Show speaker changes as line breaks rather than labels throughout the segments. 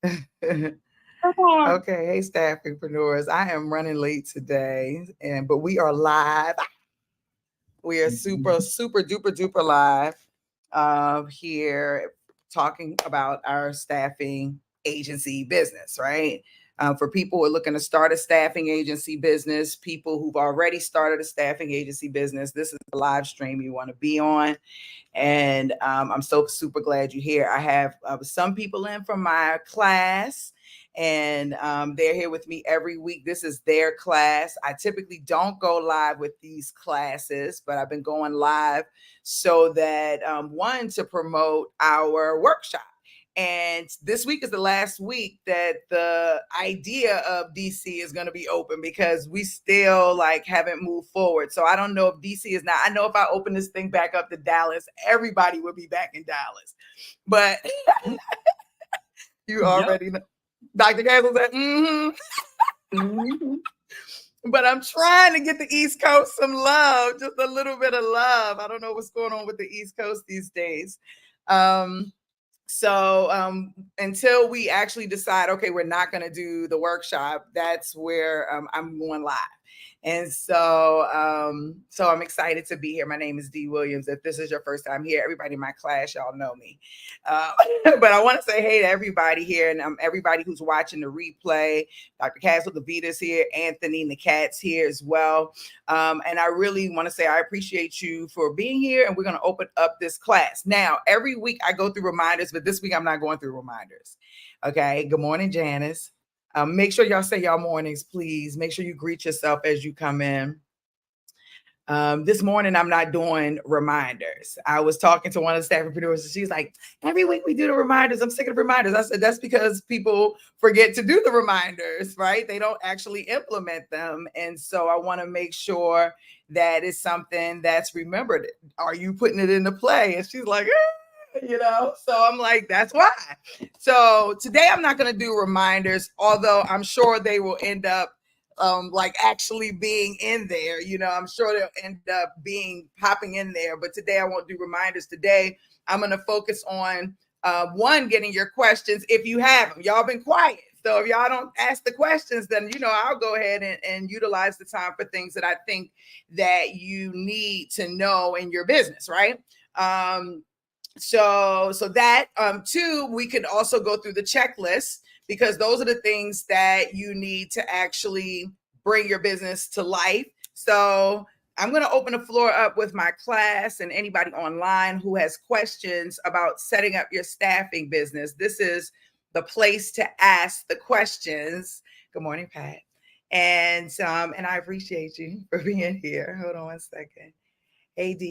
Okay.
Okay, hey staffingpreneurs. I am running late today, but we are live. We are super, super duper duper live here talking about our staffing agency business, right? For people who are looking to start a staffing agency business, people who've already started a staffing agency business, this is the live stream you want to be on. And I'm so super glad you're here. I have some people in from my class, and they're here with me every week. This is their class. I typically don't go live with these classes, but I've been going live so that one, to promote our workshop. And this week is the last week that the idea of DC is going to be open, because we still like haven't moved forward. So I don't know if DC is not. I know if I open this thing back up to Dallas, everybody will be back in Dallas. But you
Yep.
already know. Dr. Castle said, mm-hmm.
Mhm.
But I'm trying to get the East Coast some love, just a little bit of love. I don't know what's going on with the East Coast these days. Um, so until we actually decide, okay, we're not going to do the workshop, that's where I'm going live. And so I'm excited to be here. My name is Dee Williams. If this is your first time here, everybody in my class, y'all know me. uh, but I want to say hey to everybody here, and everybody who's watching the replay. Dr. Castle Gavita's here, Anthony and the Cat's here as well. And I really want to say I appreciate you for being here, and we're going to open up this class. Now, every week I go through reminders, but this week I'm not going through reminders. Okay. Good morning, Janice. Make sure y'all say y'all mornings, please. Make sure you greet yourself as you come in. This morning, I'm not doing reminders. I was talking to one of the staff entrepreneurs, and she's like, every week we do the reminders. I'm sick of the reminders. I said, that's because people forget to do the reminders, right? They don't actually implement them. And so I want to make sure that it's something that's remembered. Are you putting it into play? And she's like, so I'm like, that's why. So today I'm not going to do reminders, although I'm sure they will end up like actually being in there. I'm sure they'll end up being popping in there. But today I won't do reminders. Today I'm going to focus on one, getting your questions if you have them. Y'all been quiet. So if y'all don't ask the questions, then I'll go ahead and utilize the time for things that I think that you need to know in your business, right? So that two, we could also go through the checklist, because those are the things that you need to actually bring your business to life. So I'm going to open the floor up with my class and anybody online who has questions about setting up your staffing business. This is the place to ask the questions. Good morning, Pat. And I appreciate you for being here. Hold on one second. AD.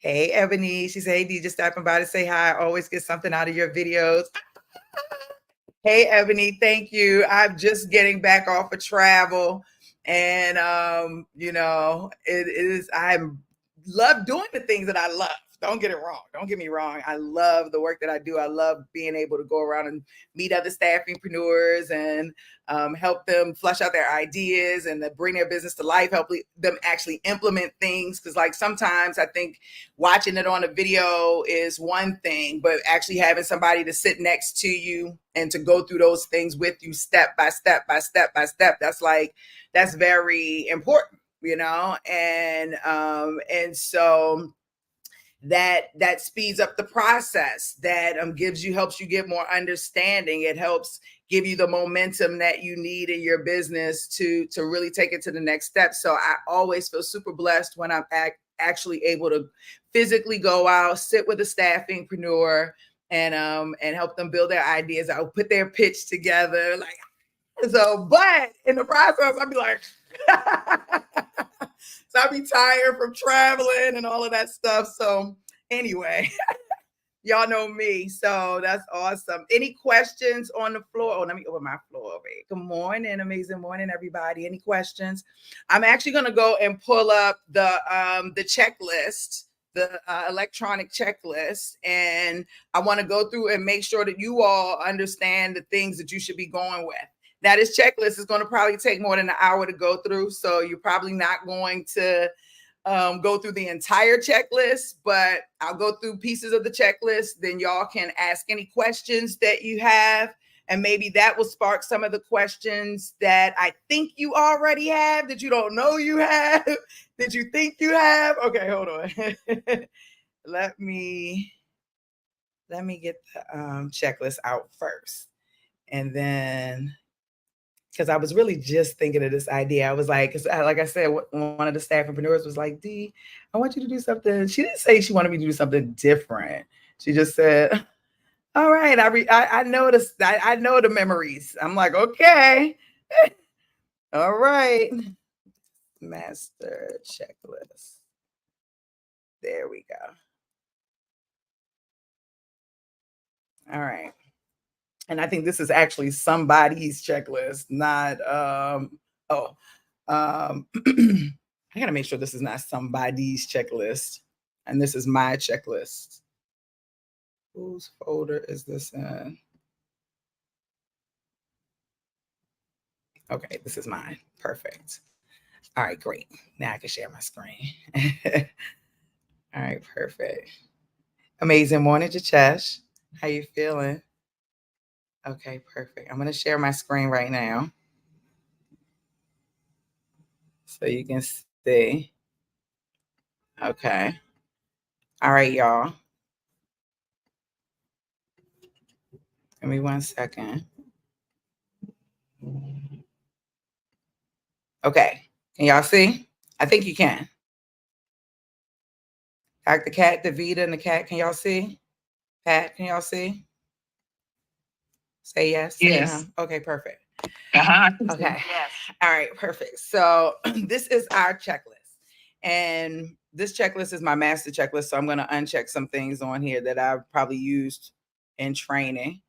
Hey, Ebony. She said, hey, D, just stopping by to say hi. I always get something out of your videos. Hey, Ebony, thank you. I'm just getting back off of travel. And, it is, I love doing the things that I love. Don't get it wrong. Don't get me wrong. I love the work that I do. I love being able to go around and meet other staffingpreneurs and help them flush out their ideas and bring their business to life, help them actually implement things. Because like sometimes I think watching it on a video is one thing, but actually having somebody to sit next to you and to go through those things with you step by step by step by step, that's very important, and so that speeds up the process. That helps you get more understanding. It helps give you the momentum that you need in your business to really take it to the next step. So I always feel super blessed when I'm actually able to physically go out, sit with a staffingpreneur, and help them build their ideas out, put their pitch together. But in the process, I'd be like, so I'd be tired from traveling and all of that stuff. So anyway, y'all know me. So that's awesome. Any questions on the floor? Oh, let me open my floor over here. Good morning, amazing morning, everybody. Any questions? I'm actually gonna go and pull up the checklist, the electronic checklist, and I want to go through and make sure that you all understand the things that you should be going with. Now, this checklist is going to probably take more than an hour to go through, so you're probably not going to go through the entire checklist, but I'll go through pieces of the checklist. Then y'all can ask any questions that you have. And maybe that will spark some of the questions that I think you already have, that you don't know you have, that you think you have. Okay, hold on. let me get the checklist out first. And then, because I was really just thinking of this idea. I was like, like I said, one of the staffpreneurs was like, D, I want you to do something. She didn't say she wanted me to do something different. She just said, all right, I noticed, I know the memories. I'm like, okay. All right. Master checklist. There we go. All right. And I think this is actually somebody's checklist, not I gotta make sure this is not somebody's checklist. And this is my checklist. Whose folder is this in? Okay, this is mine. Perfect. All right, great. Now I can share my screen. All right, perfect. Amazing morning, Jachesh. How you feeling? Okay, perfect. I'm gonna share my screen right now, so you can see. Okay. All right, y'all. Give me 1 second. Okay. Can y'all see? I think you can. Dr. Cat, Davita, and the cat, can y'all see? Pat, can y'all see? Say yes.
Yes.
Okay, perfect.
Okay.
Yes. All right, perfect. So this is our checklist. And this checklist is my master checklist. So I'm going to uncheck some things on here that I've probably used in training.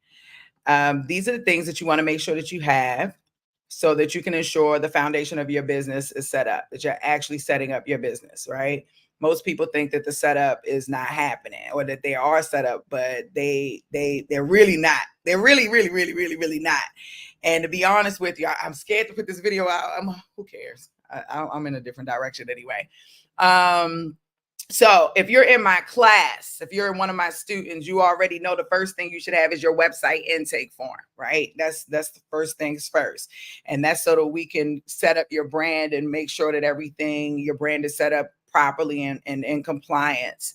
These are the things that you want to make sure that you have so that you can ensure the foundation of your business is set up, that you're actually setting up your business, right? Most people think that the setup is not happening, or that they are set up, but they're really not. They're really not. And to be honest with you, I'm scared to put this video out. Who cares? I'm in a different direction anyway. So if you're in my class, if you're one of my students, you already know the first thing you should have is your website intake form, right? That's the first things first. And that's so that we can set up your brand and make sure that everything, your brand is set up properly and in compliance.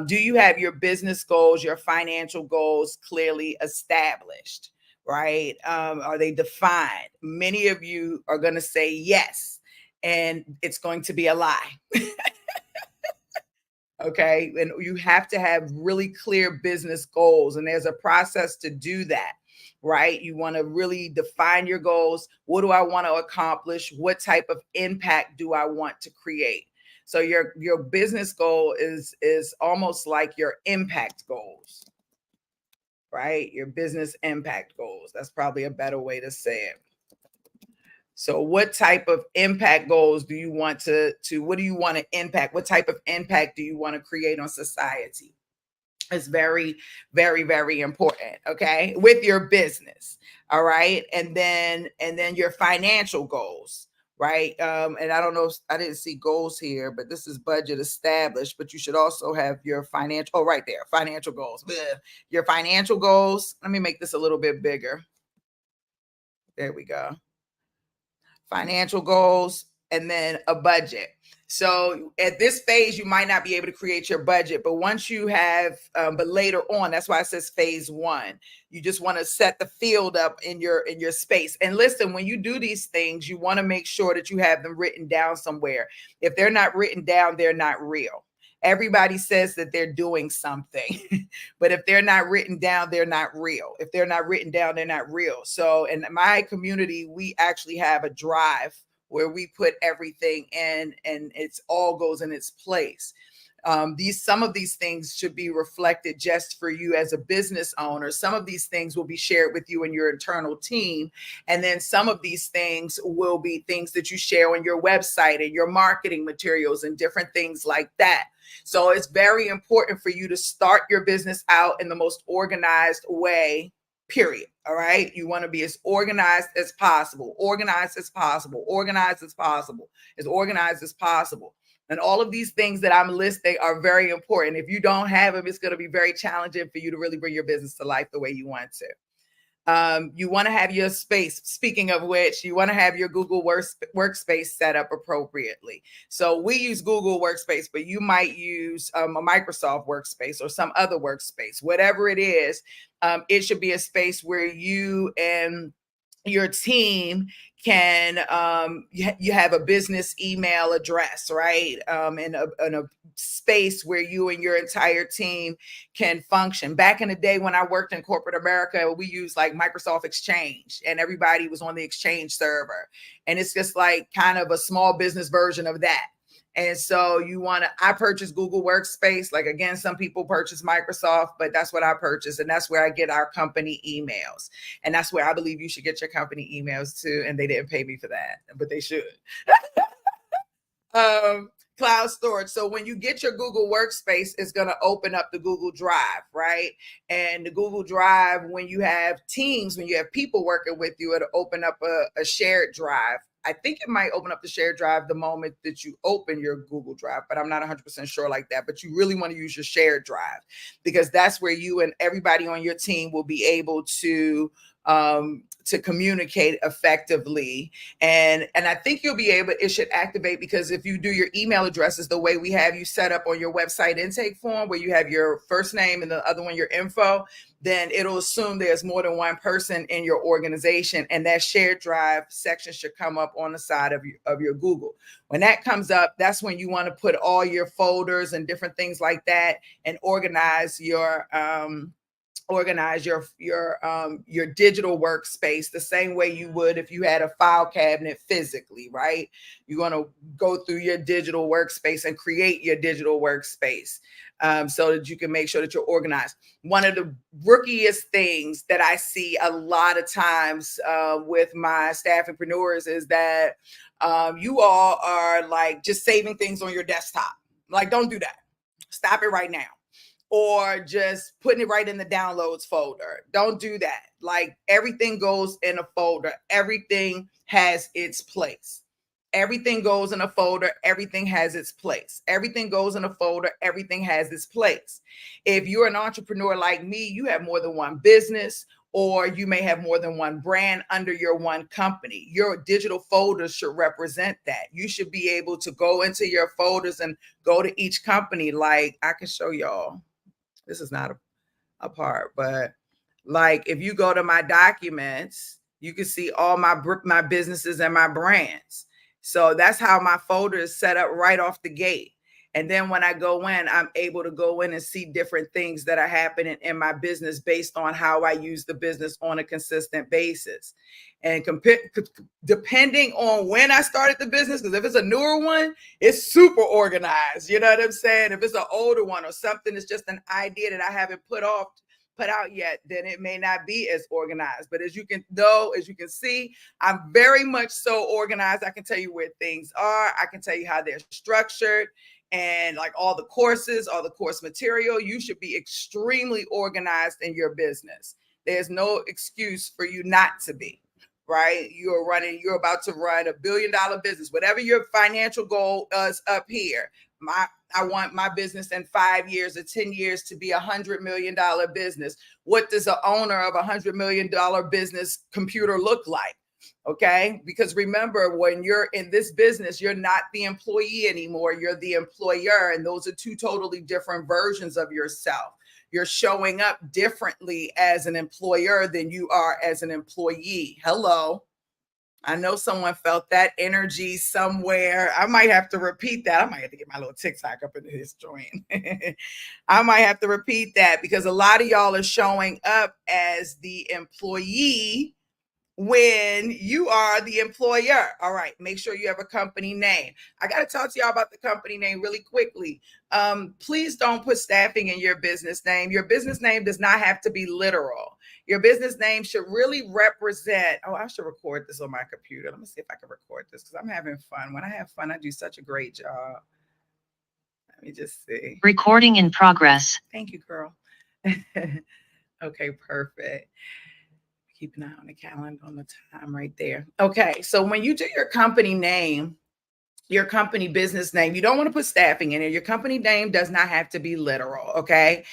Do you have your business goals, your financial goals clearly established, right? Are they defined? Many of you are going to say yes, and it's going to be a lie. Okay. And you have to have really clear business goals. And there's a process to do that, right? You want to really define your goals. What do I want to accomplish? What type of impact do I want to create? So your business goal is almost like your impact goals, right? Your business impact goals. That's probably a better way to say it. So what type of impact goals do you want what do you want to impact? What type of impact do you want to create on society? It's very, very important. Okay. With your business. All right. And then your financial goals. Right. And I don't know, I didn't see goals here, but this is budget established, but you should also have your financial, oh, right there, financial goals. Your financial goals. Let me make this a little bit bigger. There we go. Financial goals, and then a budget. So at this phase, you might not be able to create your budget, but once you have, but later on, that's why it says phase one. You just want to set the field up in your space. And listen, when you do these things, you want to make sure that you have them written down somewhere. If they're not written down, they're not real. Everybody says that they're doing something, but if they're not written down, they're not real. If they're not written down, they're not real. So in my community, we actually have a drive where we put everything in and it's all goes in its place. Some of these things should be reflected just for you as a business owner. Some of these things will be shared with you and your internal team. And then some of these things will be things that you share on your website and your marketing materials and different things like that. So it's very important for you to start your business out in the most organized way, period. All right. You want to be as organized as possible, as organized as possible. And all of these things that I'm listing are very important. If you don't have them, it's going to be very challenging for you to really bring your business to life the way you want to. You want to have your space. Speaking of which, you want to have your Google Workspace set up appropriately. So we use Google Workspace, but you might use a Microsoft Workspace or some other workspace. Whatever it is, it should be a space where you and your team can you have a business email address, right? And a space where you and your entire team can function. Back in the day when I worked in corporate America, we used like Microsoft Exchange, and everybody was on the Exchange server, and it's just like kind of a small business version of that. And so I purchase Google Workspace. Like, again, some people purchase Microsoft, but that's what I purchase. And that's where I get our company emails. And that's where I believe you should get your company emails too. And they didn't pay me for that, but they should. Cloud storage. So when you get your Google Workspace, it's going to open up the Google Drive, right? And the Google Drive, when you have teams, when you have people working with you, it'll open up a shared drive. I think it might open up the shared drive the moment that you open your Google Drive, but I'm not 100% sure like that. But you really want to use your shared drive, because that's where you and everybody on your team will be able to communicate effectively. And I think you'll be able, it should activate, because if you do your email addresses the way we have you set up on your website intake form, where you have your first name and the other one your info, then it'll assume there's more than one person in your organization, and that shared drive section should come up on the side of your Google. When that comes up, that's when you want to put all your folders and different things like that, and organize your digital workspace the same way you would if you had a file cabinet physically, right? You're going to go through your digital workspace and create your digital workspace so that you can make sure that you're organized. One of the rookiest things that I see a lot of times with my staffingpreneurs is that you all are like just saving things on your desktop. Like, don't do that. Stop it right now. Or just putting it right in the downloads folder. Don't do that. Like, everything goes in a folder. Everything has its place. Everything goes in a folder. Everything has its place. Everything goes in a folder. Everything has its place. If you're an entrepreneur like me, you have more than one business, or you may have more than one brand under your one company. Your digital folders should represent that. You should be able to go into your folders and go to each company. Like, I can show y'all. This is not a part, but like, if you go to my documents, you can see all my businesses and my brands. So that's how my folder is set up right off the gate. And then when I go in, I'm able to go in and see different things that are happening in my business based on how I use the business on a consistent basis. And depending on when I started the business, because if it's a newer one, it's super organized. You know what I'm saying? If it's an older one or something, it's just an idea that I haven't put out yet, then it may not be as organized. But as you can see, I'm very much so organized. I can tell you where things are. I can tell you how they're structured. And like all the courses, all the course material, you should be extremely organized in your business. There's no excuse for you not to be, right? You're about to run $1 billion business, whatever your financial goal is up here. I want my business in 5 years or 10 years to be $100 million business. What does the owner of $100 million business computer look like? Okay. Because remember, when you're in this business, you're not the employee anymore. You're the employer. And those are two totally different versions of yourself. You're showing up differently as an employer than you are as an employee. Hello. I know someone felt that energy somewhere. I might have to repeat that. I might have to get my little TikTok up into this joint. I might have to repeat that, because a lot of y'all are showing up as the employee when you are the employer. All right, make sure you have a company name. I got to talk to y'all about the company name really quickly. Please don't put staffing in your business name. Your business name does not have to be literal. Your business name should really represent, I should record this on my computer. Let me see if I can record this, because I'm having fun. When I have fun, I do such a great job. Let me just see.
Recording in progress.
Thank you, girl. Okay, perfect. Keep an eye on the calendar on the time right there. Okay, so when you do your company name, your company business name. You don't want to put staffing in it. Your company name does not have to be literal. Okay.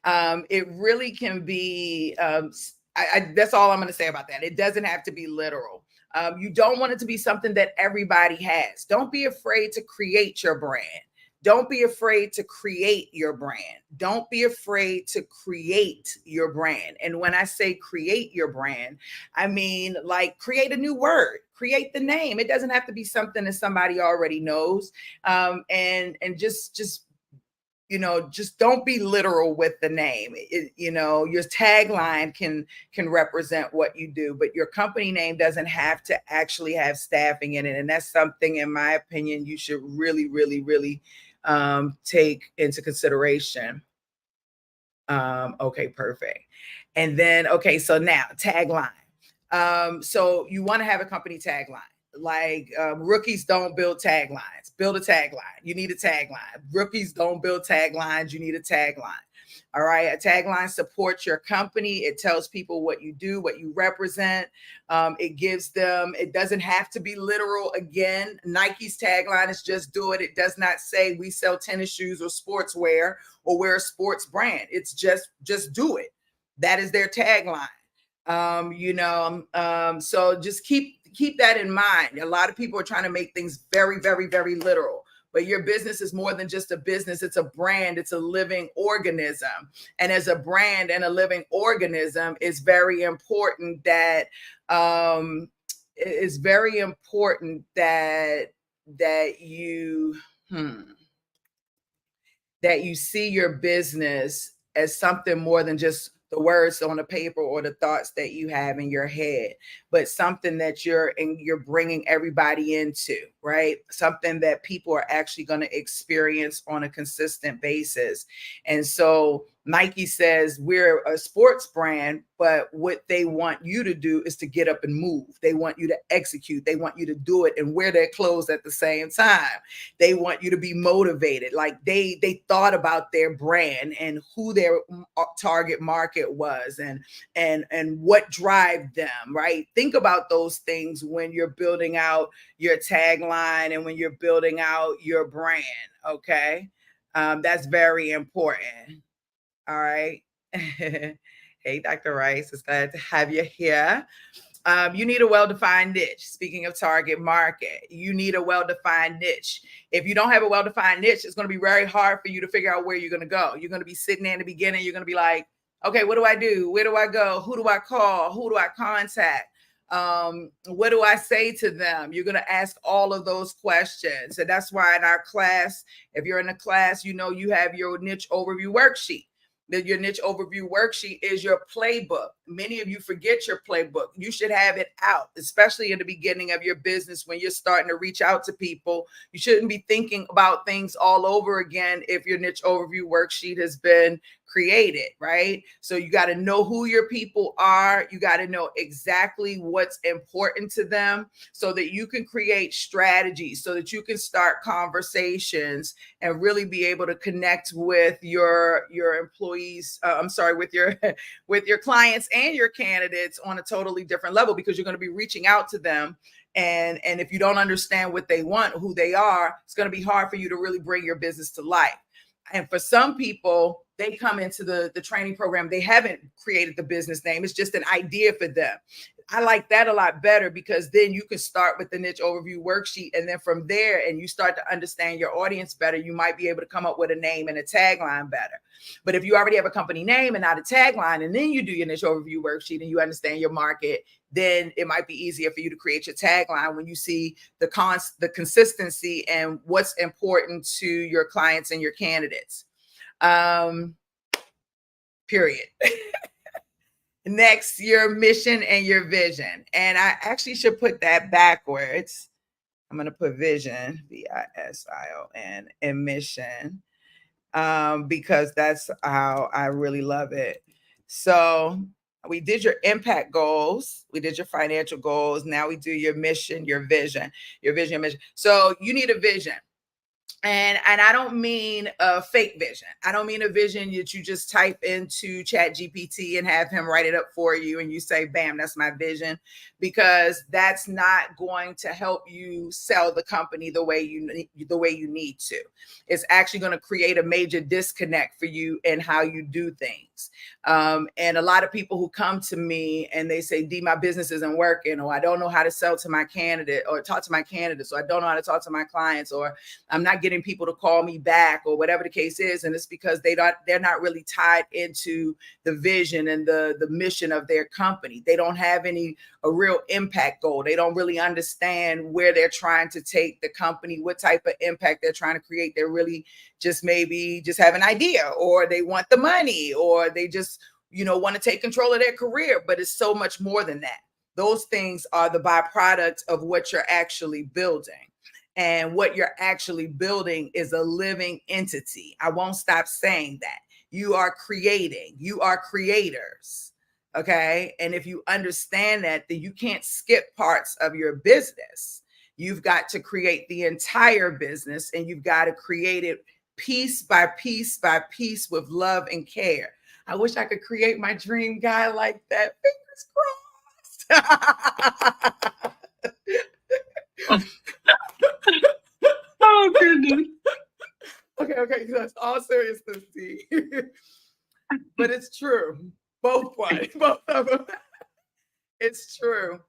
It really can be, that's all I'm going to say about that. It doesn't have to be literal. You don't want it to be something that everybody has. Don't be afraid to create your brand. Don't be afraid to create your brand. Don't be afraid to create your brand. And when I say create your brand, I mean like create a new word, create the name. It doesn't have to be something that somebody already knows. And just just don't be literal with the name. Your tagline can represent what you do, but your company name doesn't have to actually have staffing in it. And that's something, in my opinion, you should really, really, really take into consideration. Okay, perfect. And then, okay, so now tagline. So you want to have a company tagline. Like rookies don't build taglines. Build a tagline. You need a tagline. Rookies don't build taglines. You need a tagline. All right. A tagline supports your company. It tells people what you do, what you represent. It gives them, it doesn't have to be literal. Again, Nike's tagline is just do it. It does not say we sell tennis shoes or sportswear or we're a sports brand. It's just do it. That is their tagline. So just keep that in mind. A lot of people are trying to make things very, very, very literal, but your business is more than just a business. It's a brand. It's a living organism. And as a brand and a living organism, it's very important that you that you see your business as something more than just the words on the paper or the thoughts that you have in your head, but something that you're bringing everybody into, right? Something that people are actually going to experience on a consistent basis. And so Nike says we're a sports brand, but what they want you to do is to get up and move. They want you to execute. They want you to do it and wear their clothes at the same time. They want you to be motivated. Like they thought about their brand and who their target market was and what drive them, right? Think about those things when you're building out your tagline and when you're building out your brand. Okay. That's very important. All right. Hey, Dr. Rice, it's glad to have you here. You need a well-defined niche. Speaking of target market, you need a well-defined niche. If you don't have a well-defined niche, it's going to be very hard for you to figure out where you're going to go. You're going to be sitting there in the beginning. You're going to be like, okay, what do I do? Where do I go? Who do I call? Who do I contact? What do I say to them? You're going to ask all of those questions. And that's why in our class, if you're in a class, you have your niche overview worksheet. Your niche overview worksheet is your playbook. Many of you forget your playbook. You should have it out, especially in the beginning of your business when you're starting to reach out to people. You shouldn't be thinking about things all over again if your niche overview worksheet has been created, right? So you got to know who your people are. You got to know exactly what's important to them so that you can create strategies, so that you can start conversations and really be able to connect with your employees. With your clients and your candidates on a totally different level, because you're going to be reaching out to them. And if you don't understand what they want, who they are, it's going to be hard for you to really bring your business to life. And for some people, they come into the training program, they haven't created the business name. It's just an idea for them. I like that a lot better, because then you can start with the niche overview worksheet. And then from there, and you start to understand your audience better, you might be able to come up with a name and a tagline better. But if you already have a company name and not a tagline, and then you do your niche overview worksheet and you understand your market, then it might be easier for you to create your tagline when you see the consistency and what's important to your clients and your candidates. Period. Next, your mission and your vision. And I actually should put that backwards. I'm going to put vision, VISION, and mission, because that's how I really love it. So we did your impact goals. We did your financial goals. Now we do your mission, your vision, your mission. So you need a vision. And I don't mean a fake vision. I don't mean a vision that you just type into Chat GPT and have him write it up for you and you say, bam, that's my vision, because that's not going to help you sell the company the way you need to. It's actually going to create a major disconnect for you in how you do things. And a lot of people who come to me and they say, D, my business isn't working, or I don't know how to sell to my candidate or talk to my candidates, or I don't know how to talk to my clients, or I'm not getting people to call me back, or whatever the case is. And it's because they're not really tied into the vision and the mission of their company. They don't have a real impact goal. They don't really understand where they're trying to take the company, what type of impact they're trying to create. They're really just maybe just have an idea, or they want the money, or they just, want to take control of their career. But it's so much more than that. Those things are the byproduct of what you're actually building. And what you're actually building is a living entity. I won't stop saying that. You are creating, you are creators. Okay. And if you understand that, then you can't skip parts of your business. You've got to create the entire business, and you've got to create it piece by piece by piece with love and care. I wish I could create my dream guy like that. Fingers crossed.
Oh goodness.
Okay, that's all seriousness, D. But it's true. Both of them. It's true.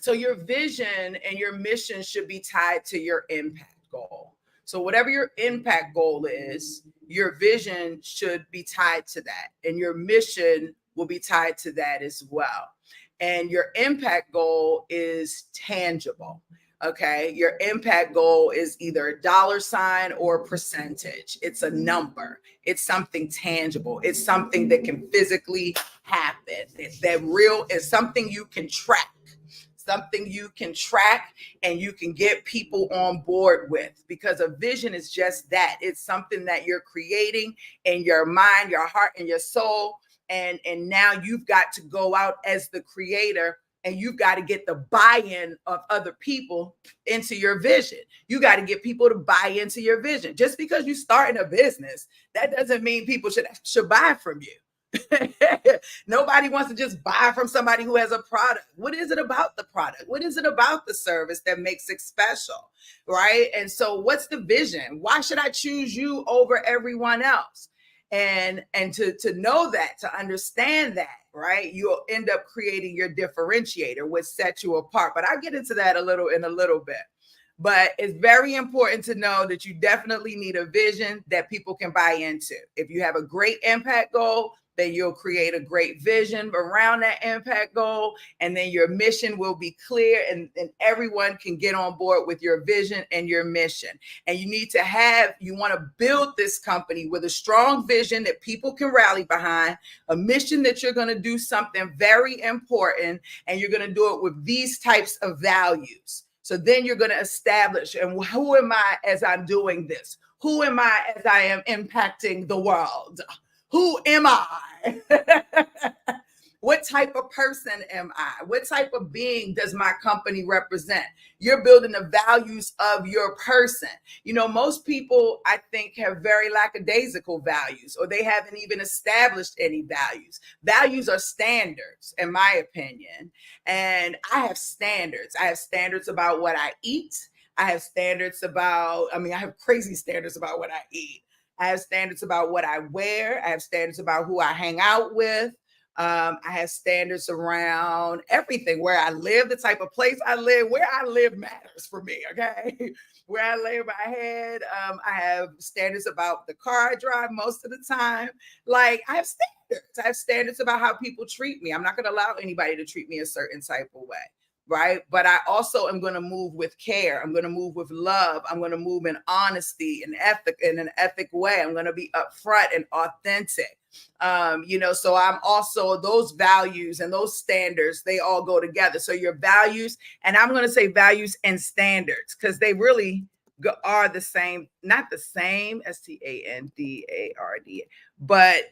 So your vision and your mission should be tied to your impact goal. So whatever your impact goal is, your vision should be tied to that, and your mission will be tied to that as well. And your impact goal is tangible. Okay. Your impact goal is either a dollar sign or percentage. It's a number. It's something tangible. It's something that can physically happen. It's something you can track. Something you can track and you can get people on board with, because a vision is just that. It's something that you're creating in your mind, your heart, and your soul. And now you've got to go out as the creator, and you've got to get the buy-in of other people into your vision. You got to get people to buy into your vision. Just because you start in a business, that doesn't mean people should buy from you. Nobody wants to just buy from somebody who has a product. What is it about the product? What is it about the service that makes it special? Right? And so what's the vision? Why should I choose you over everyone else? And to know that, to understand that, right, you'll end up creating your differentiator, which sets you apart. But I'll get into that in a little bit. But it's very important to know that you definitely need a vision that people can buy into. If you have a great impact goal, then you'll create a great vision around that impact goal. And then your mission will be clear, and everyone can get on board with your vision and your mission. And you want to build this company with a strong vision that people can rally behind, a mission that you're going to do something very important, and you're going to do it with these types of values. So then you're going to establish, and who am I as I'm doing this? Who am I as I am impacting the world? Who am I? What type of person am I? What type of being does my company represent? You're building the values of your person. Most people, I think, have very lackadaisical values, or they haven't even established any values. Values are standards, in my opinion. And I have standards. I have standards about what I eat. I have I have crazy standards about what I eat. I have standards about what I wear. I have standards about who I hang out with. I have standards around everything, where I live, the type of place I live. Where I live matters for me, okay? Where I lay my head. I have standards about the car I drive most of the time. Like, I have standards. I have standards about how people treat me. I'm not going to allow anybody to treat me a certain type of way. Right. But I also am going to move with care. I'm going to move with love. I'm going to move in honesty and in an ethic way. I'm going to be upfront and authentic. So I'm also, those values and those standards, they all go together. So your values, and I'm going to say values and standards, because they really are the same, not the same, standard, but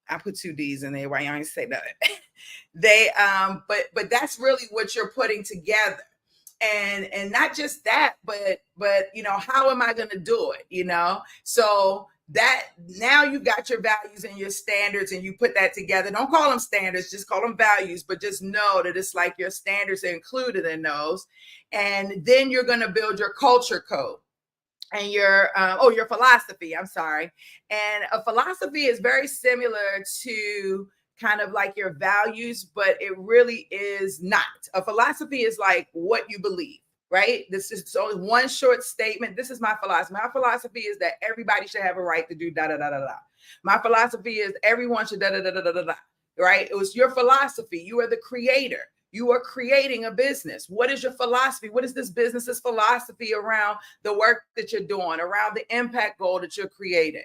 I put two D's in there. Why y'all ain't say that? But that's really what you're putting together. And not just that, but how am I going to do it? So that now you got your values and your standards, and you put that together. Don't call them standards, just call them values, but just know that it's like your standards are included in those. And then you're going to build your culture code and your philosophy. I'm sorry. And a philosophy is very similar to kind of like your values, but it really is not. A philosophy is like what you believe, right? This is only one short statement. This is my philosophy. My philosophy is that everybody should have a right to do da da da da da. My philosophy is everyone should da da da da da da da. Right? It was your philosophy. You are the creator. You are creating a business. What is your philosophy? What is this business's philosophy around the work that you're doing, around the impact goal that you're creating?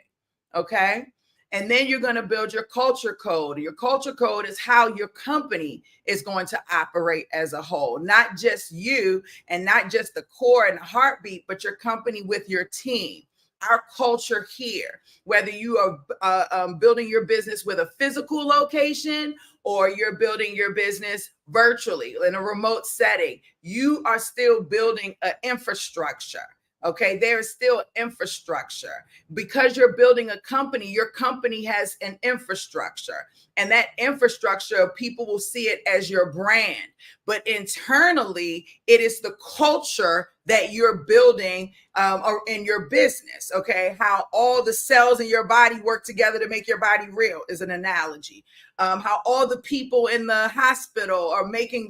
Okay. And then you're going to build your culture code. Your culture code is how your company is going to operate as a whole, not just you and not just the core and the heartbeat, but your company with your team. Our culture here, whether you are building your business with a physical location or you're building your business virtually in a remote setting, you are still building an infrastructure. Okay, there is still infrastructure because you're building a company. Your company has an infrastructure, and that infrastructure, people will see it as your brand. But internally, it is the culture that you're building or in your business. Okay, how all the cells in your body work together to make your body real is an analogy. How all the people in the hospital are making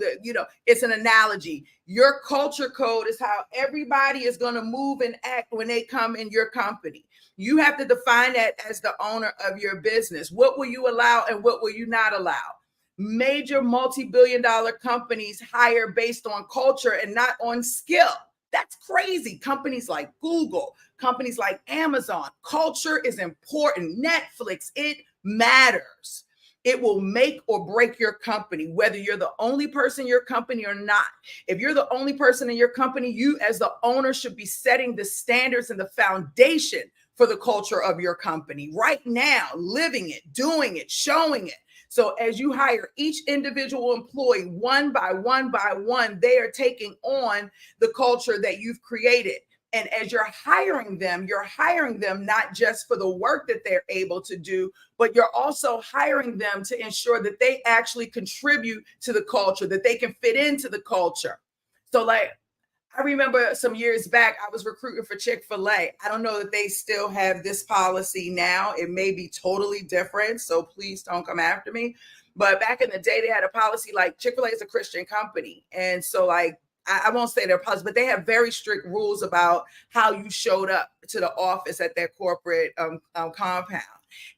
it's an analogy. Your culture code is how everybody is going to move and act when they come in your company. You have to define that as the owner of your business. What will you allow and what will you not allow? Major multi-billion-dollar companies hire based on culture and not on skill. That's crazy. Companies like Google, companies like Amazon, culture is important. Netflix, it matters. It will make or break your company, whether you're the only person in your company or not. If you're the only person in your company, you as the owner should be setting the standards and the foundation for the culture of your company right now, living it, doing it, showing it. So as you hire each individual employee one by one by one, they are taking on the culture that you've created. And as you're hiring them not just for the work that they're able to do, but you're also hiring them to ensure that they actually contribute to the culture, that they can fit into the culture. So like, I remember some years back, I was recruiting for Chick-fil-A. I don't know that they still have this policy now. It may be totally different, so please don't come after me. But back in the day, they had a policy like Chick-fil-A is a Christian company. And so like, I won't say their policy, but they have very strict rules about how you showed up to the office at their corporate compound.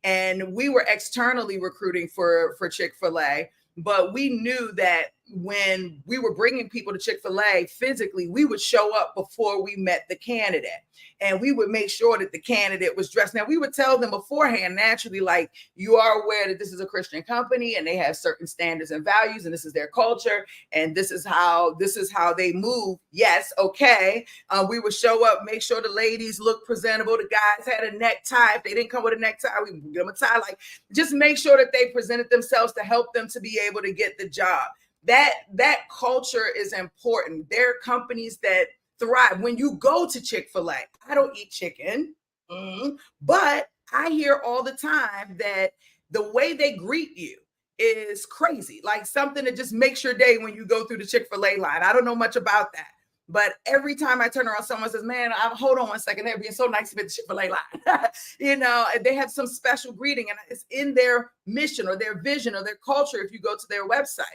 And we were externally recruiting for Chick-fil-A, but we knew that when we were bringing people to Chick-fil-A physically, we would show up before we met the candidate. And we would make sure that the candidate was dressed. Now, we would tell them beforehand, naturally, like, you are aware that this is a Christian company and they have certain standards and values, and this is their culture, and this is how they move. Yes, okay. We would show up, make sure the ladies look presentable. The guys had a necktie. If they didn't come with a necktie, we would give them a tie. Like, just make sure that they presented themselves to help them to be able to get the job. That culture is important. There are companies that thrive. When you go to Chick-fil-A, I don't eat chicken, but I hear all the time that the way they greet you is crazy, like something that just makes your day when you go through the Chick-fil-A line. I don't know much about that, but every time I turn around, someone says, man, hold on one second, they're being so nice to be at the Chick-fil-A line. They have some special greeting, and it's in their mission or their vision or their culture. If you go to their website,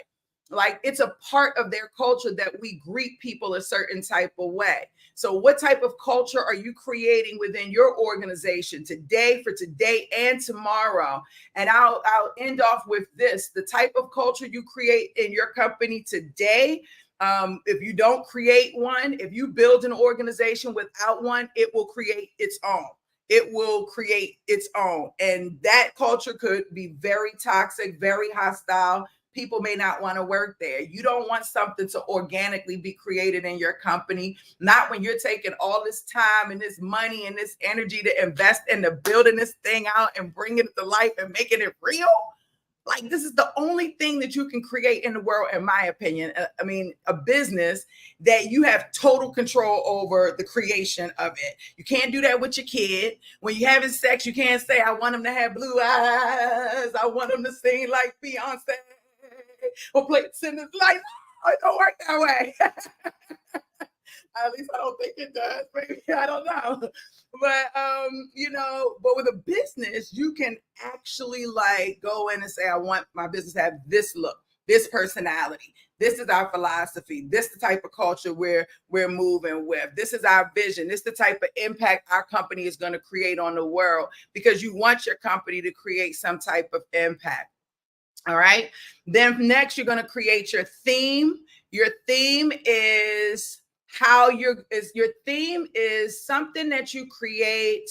like, it's a part of their culture that we greet people a certain type of way. So what type of culture are you creating within your organization today, for today and tomorrow? And I'll end off with this: the type of culture you create in your company today, if you don't create one, if you build an organization without one, it will create its own. It will create its own. And that culture could be very toxic, very hostile. People may not want to work there. You don't want something to organically be created in your company, not when you're taking all this time and this money and this energy to invest into building this thing out and bringing it to life and making it real. Like, this is the only thing that you can create in the world, in my opinion. I mean, a business that you have total control over the creation of it. You can't do that with your kid. When you're having sex, you can't say, I want him to have blue eyes. I want him to sing like Beyonce or play Cinder's like, oh, it don't work that way. At least I don't think it does. Maybe I don't know. But but with a business, you can actually like go in and say, I want my business to have this look, this personality. This is our philosophy. This is the type of culture we're moving with. This is our vision. This is the type of impact our company is going to create on the world, because you want your company to create some type of impact. All right. Then next, you're going to create your theme. Your theme is your theme is something that you create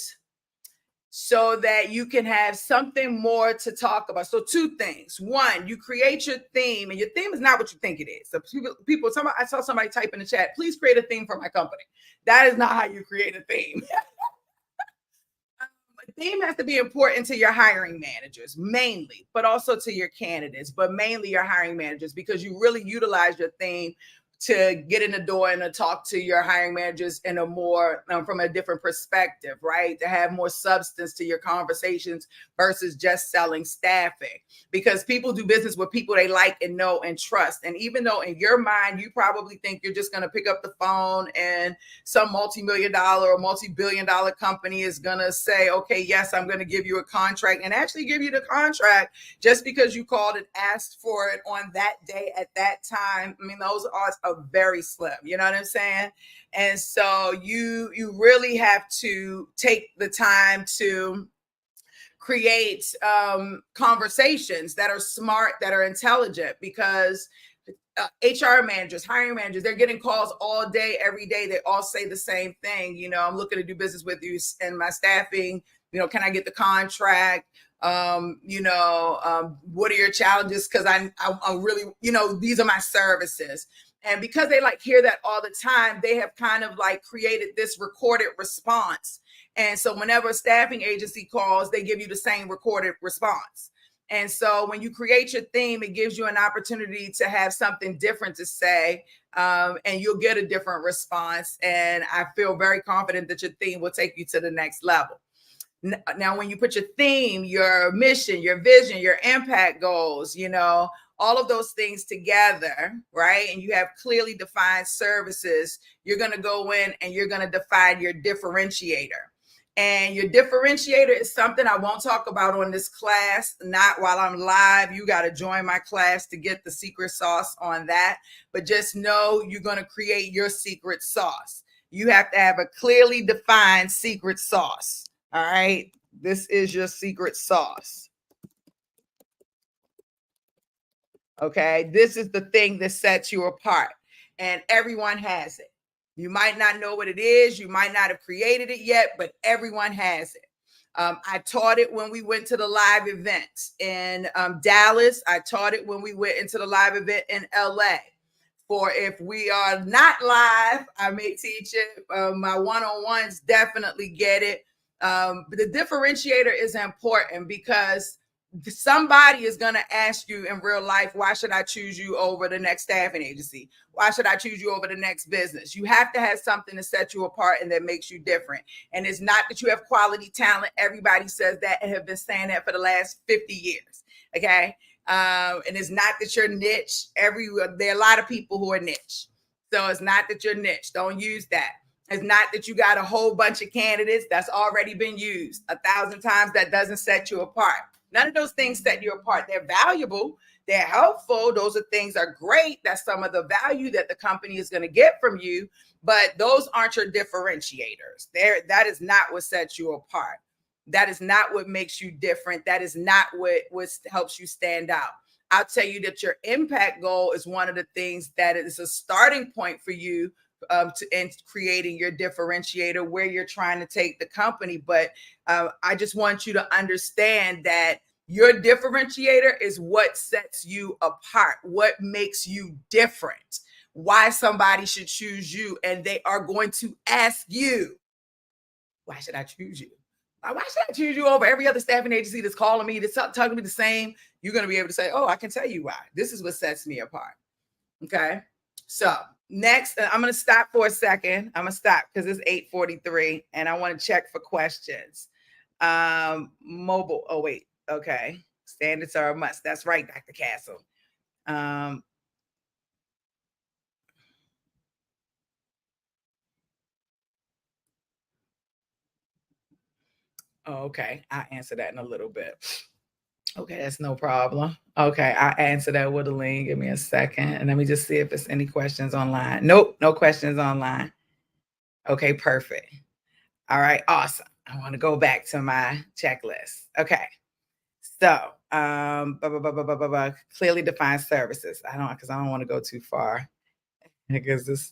so that you can have something more to talk about. So two things. One, you create your theme, and your theme is not what you think it is. So I saw somebody type in the chat, please create a theme for my company. That is not how you create a theme. Theme has to be important to your hiring managers mainly, but also to your candidates, but mainly your hiring managers, because you really utilize your theme to get in the door and to talk to your hiring managers in a more from a different perspective, right? To have more substance to your conversations versus just selling staffing, because people do business with people they like and know and trust. And even though in your mind, you probably think you're just going to pick up the phone and some multi-million-dollar or multi-billion-dollar company is going to say, okay, yes, I'm going to give you a contract, and actually give you the contract just because you called and asked for it on that day at that time. I mean, those odds are very slim. You know what I'm saying? And so you really have to take the time to create conversations that are smart, that are intelligent, because HR managers, hiring managers, they're getting calls all day, every day. They all say the same thing. I'm looking to do business with you and my staffing. Can I get the contract? What are your challenges? Because I really, these are my services. And because they like hear that all the time, they have kind of like created this recorded response. And so whenever a staffing agency calls, they give you the same recorded response. And so when you create your theme, it gives you an opportunity to have something different to say, and you'll get a different response. And I feel very confident that your theme will take you to the next level. Now, when you put your theme, your mission, your vision, your impact goals, all of those things together, right? And you have clearly defined services, you're going to go in and you're going to define your differentiator. And your differentiator is something I won't talk about on this class, not while I'm live. You got to join my class to get the secret sauce on that. But just know you're going to create your secret sauce. You have to have a clearly defined secret sauce. All right. This is your secret sauce. Okay. This is the thing that sets you apart, and everyone has it. You might not know what it is. You might not have created it yet, but everyone has it. I taught it when we went to the live event in Dallas. I taught it when we went into the live event in LA. For if we are not live, I may teach it. My one-on-ones definitely get it. But the differentiator is important, because somebody is going to ask you in real life, why should I choose you over the next staffing agency? Why should I choose you over the next business? You have to have something to set you apart and that makes you different. And it's not that you have quality talent. Everybody says that and have been saying that for the last 50 years. Okay. And it's not that you're niche. There are a lot of people who are niche. So it's not that you're niche. Don't use that. It's not that you got a whole bunch of candidates. That's already been used 1,000 times. That doesn't set you apart. None of those things set you apart. They're valuable. They're helpful. Those are things are great. That's some of the value that the company is going to get from you. But those aren't your differentiators. That is not what sets you apart. That is not what makes you different. That is not what helps you stand out. I'll tell you that your impact goal is one of the things that is a starting point for you in creating your differentiator, where you're trying to take the company. But I just want you to understand that your differentiator is what sets you apart, what makes you different, why somebody should choose you. And they are going to ask you, why should I choose you? Why should I choose you over every other staffing agency that's calling me, that's talking to me the same? You're going to be able to say, oh, I can tell you why. This is what sets me apart. Okay. So next, I'm going to stop for a second. I'm going to stop because it's 8:43 and I want to check for questions. Mobile. Oh, wait. Okay. Standards are a must. That's right, Dr. Castle. Okay. I'll answer that in a little bit. Okay, that's no problem. Okay, I'll answer that with a link. Give me a second. And let me just see if there's any questions online. Nope, no questions online. Okay, perfect. All right, awesome. I want to go back to my checklist. Okay. So, clearly defined services. I don't want to go too far because this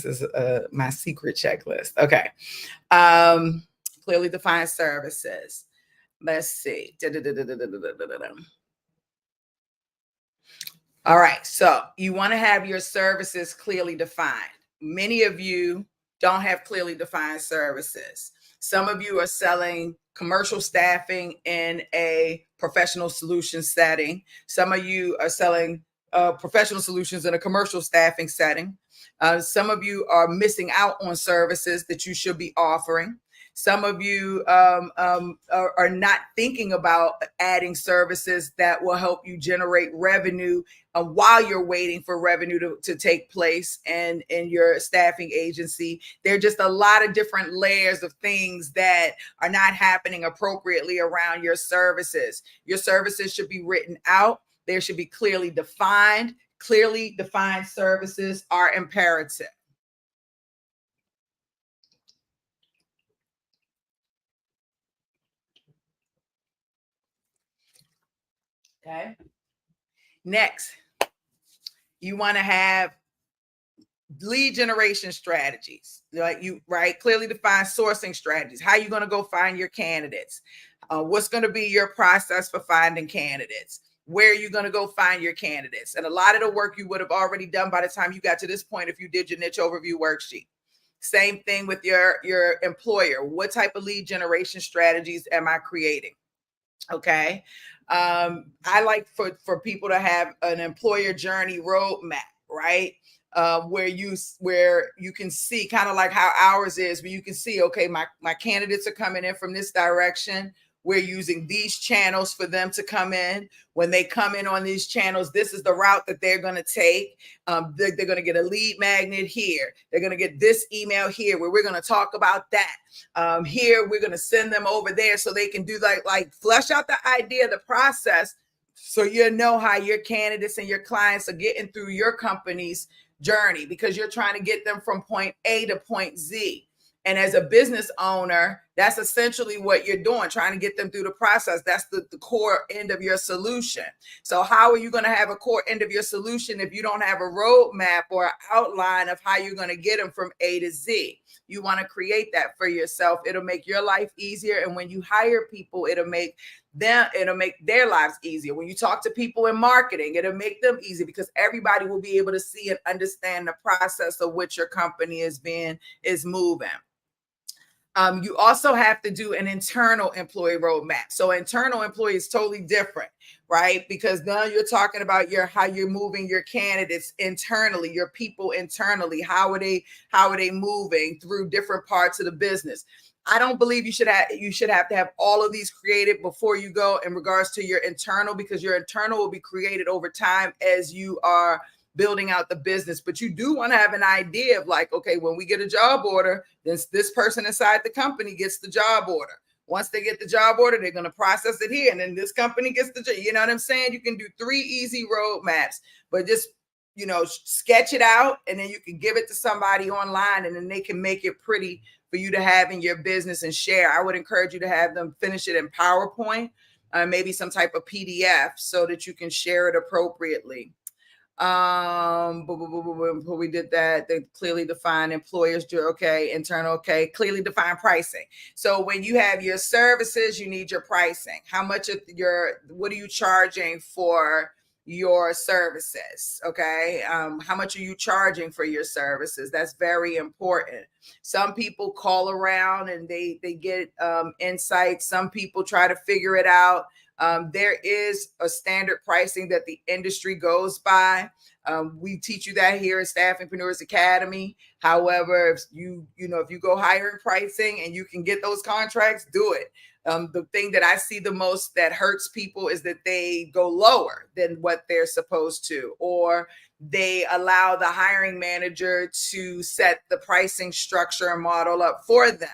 is my secret checklist. Okay. Clearly defined services. Let's see. All right. So you want to have your services clearly defined. Many of you don't have clearly defined services. Some of you are selling commercial staffing in a professional solution setting. Some of you are selling professional solutions in a commercial staffing setting. Some of you are missing out on services that you should be offering. Some of you are not thinking about adding services that will help you generate revenue while you're waiting for revenue to take place and in your staffing agency. There are just a lot of different layers of things that are not happening appropriately around your services. Your services should be written out. They should be clearly defined. Clearly defined services are imperative. Okay. Next, you want to have lead generation strategies, like clearly defined sourcing strategies. How are you going to go find your candidates? What's going to be your process for finding candidates? Where are you going to go find your candidates? And a lot of the work you would have already done by the time you got to this point if you did your niche overview worksheet. Same thing with your employer. What type of lead generation strategies am I creating? Okay. I like for people to have an employer journey roadmap, right? Where you can see kind of like how ours is, where you can see, okay, my candidates are coming in from this direction. We're using these channels for them to come in. When they come in on these channels, this is the route that they're going to take. They're going to get a lead magnet here. They're going to get this email here where we're going to talk about that. Here, we're going to send them over there so they can do like flesh out the idea, the process, so you know how your candidates and your clients are getting through your company's journey, because you're trying to get them from point A to point Z. And as a business owner, that's essentially what you're doing, trying to get them through the process. That's the core end of your solution. So how are you going to have a core end of your solution if you don't have a roadmap or an outline of how you're going to get them from A to Z? You want to create that for yourself. It'll make your life easier. And when you hire people, it'll make their lives easier. When you talk to people in marketing, it'll make them easy, because everybody will be able to see and understand the process of which your company is moving. You also have to do an internal employee roadmap. So internal employee is totally different, right? Because now you're talking about how you're moving your candidates internally, your people internally. How are they moving through different parts of the business? I don't believe you should have to have all of these created before you go in regards to your internal, because your internal will be created over time as you are building out the business. But you do want to have an idea of like, okay, when we get a job order, then this person inside the company gets the job order. Once they get the job order, they're going to process it here, and then this company gets the job. You know what I'm saying? You can do 3 easy roadmaps, but just sketch it out, and then you can give it to somebody online, and then they can make it pretty for you to have in your business and share. I would encourage you to have them finish it in PowerPoint, maybe some type of PDF, so that you can share it appropriately. We did that. They clearly define employers, okay, internal, okay, clearly define pricing. So when you have your services, you need your pricing. How much of what are you charging for your services. Okay. How much are you charging for your services? That's very important. Some people call around and they get insights. Some people try to figure it out. There is a standard pricing that the industry goes by. We teach you that here at Staffingpreneurs Academy. However, if you go higher in pricing and you can get those contracts, do it. The thing that I see the most that hurts people is that they go lower than what they're supposed to, or they allow the hiring manager to set the pricing structure and model up for them.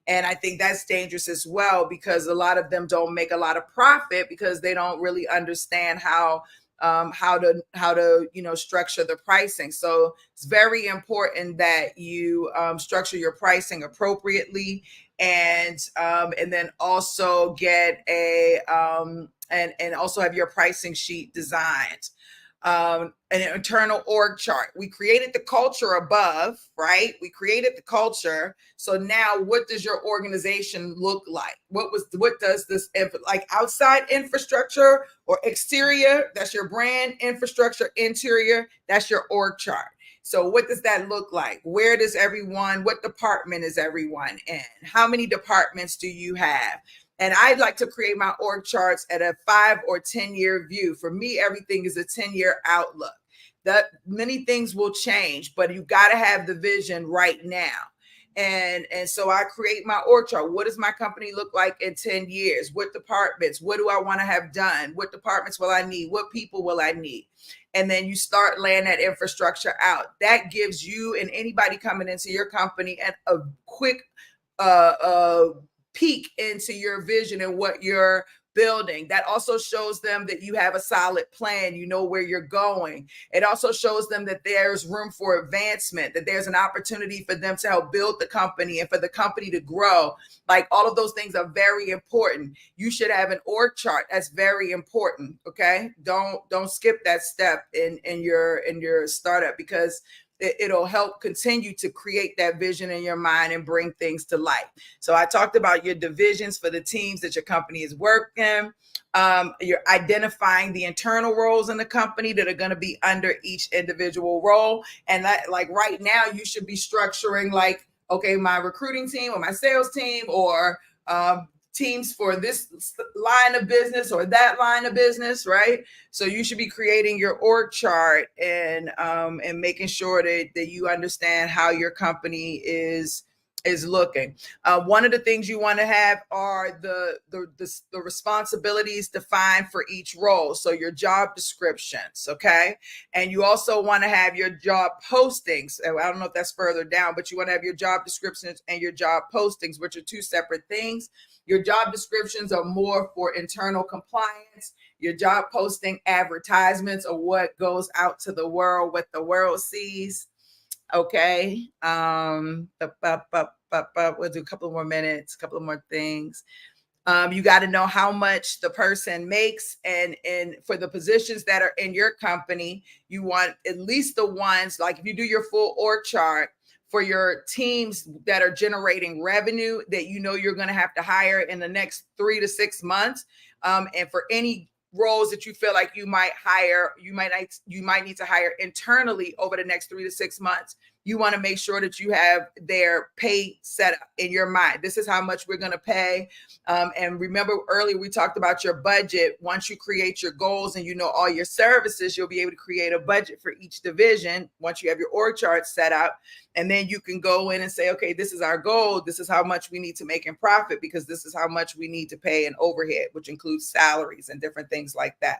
And I think that's dangerous as well, because a lot of them don't make a lot of profit because they don't really understand how to structure the pricing. So it's very important that you structure your pricing appropriately, and then also get and also have your pricing sheet designed. An internal org chart. We created the culture above, right? We created the culture. So now what does your organization look like? What does this, like outside infrastructure or exterior? That's your brand. Infrastructure, interior, that's your org chart. So what does that look like? Where does what department is everyone in? How many departments do you have? And I'd like to create my org charts at a 5 or 10-year view. For me, everything is a 10-year outlook. That many things will change, but you got to have the vision right now. And so I create my org chart. What does my company look like in 10 years? What departments? What do I want to have done? What departments will I need? What people will I need? And then you start laying that infrastructure out. That gives you and anybody coming into your company a quick peek into your vision and what you're building. That also shows them that you have a solid plan. You know where you're going. It also shows them that there's room for advancement, that there's an opportunity for them to help build the company and for the company to grow. Like, all of those things are very important. You should have an org chart. That's very important. Okay. Don't skip that step in your startup, because it'll help continue to create that vision in your mind and bring things to life. So I talked about your divisions for the teams that your company is working. You're identifying the internal roles in the company that are going to be under each individual role. And that, like right now, you should be structuring like, okay, my recruiting team or my sales team, or teams for this line of business or that line of business, right? So you should be creating your org chart and making sure that you understand how your company is looking. One of the things you want to have are the responsibilities defined for each role. So your job descriptions, okay? And you also want to have your job postings. I don't know if that's further down, but you want to have your job descriptions and your job postings, which are two separate things. Your job descriptions are more for internal compliance. Your job posting advertisements are what goes out to the world, what the world sees. Okay. We'll do a couple more minutes, a couple of more things. You got to know how much the person makes, and for the positions that are in your company, you want at least the ones, like if you do your full org chart for your teams that are generating revenue that you're going to have to hire in the next 3 to 6 months, and for any roles that you feel like you might need to hire internally over the next 3 to 6 months, you want to make sure that you have their pay set up in your mind. This is how much we're going to pay. And remember earlier, we talked about your budget. Once you create your goals and you know all your services, you'll be able to create a budget for each division once you have your org chart set up. And then you can go in and say, okay, this is our goal. This is how much we need to make in profit, because this is how much we need to pay in overhead, which includes salaries and different things like that.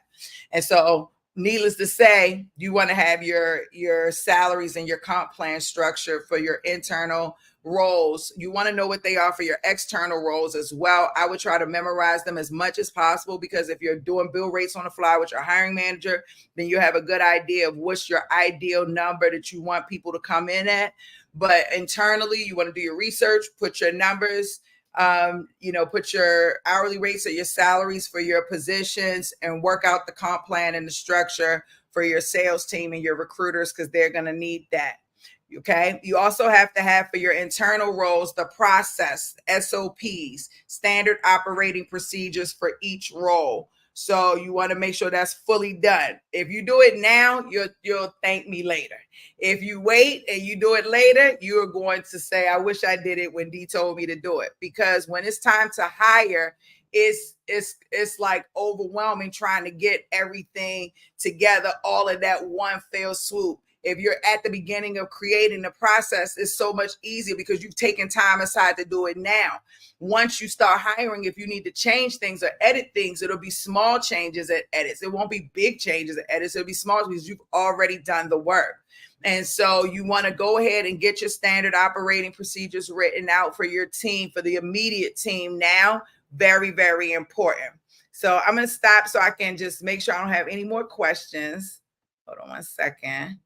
And so, needless to say, you want to have your salaries and your comp plan structure for your internal roles. You want to know what they are for your external roles as well. I would try to memorize them as much as possible, because if you're doing bill rates on the fly with your hiring manager, then you have a good idea of what's your ideal number that you want people to come in at. But internally, you want to do your research, put your numbers, put your hourly rates or your salaries for your positions, and work out the comp plan and the structure for your sales team and your recruiters, because they're going to need that. Okay. You also have to have for your internal roles the process, SOPs, standard operating procedures for each role. So you want to make sure that's fully done. If you do it now, you'll thank me later. If you wait and you do it later, you're going to say, I wish I did it when Dee told me to do it. Because when it's time to hire, it's like overwhelming trying to get everything together all of that one fell swoop. If you're at the beginning of creating the process, it's so much easier because you've taken time aside to do it now. Once you start hiring, if you need to change things or edit things, it'll be small changes and edits. It won't be big changes and edits. It'll be small because you've already done the work. And so you want to go ahead and get your standard operating procedures written out for your team, for the immediate team now. Very, very important. So I'm going to stop so I can just make sure I don't have any more questions. Hold on 1 second.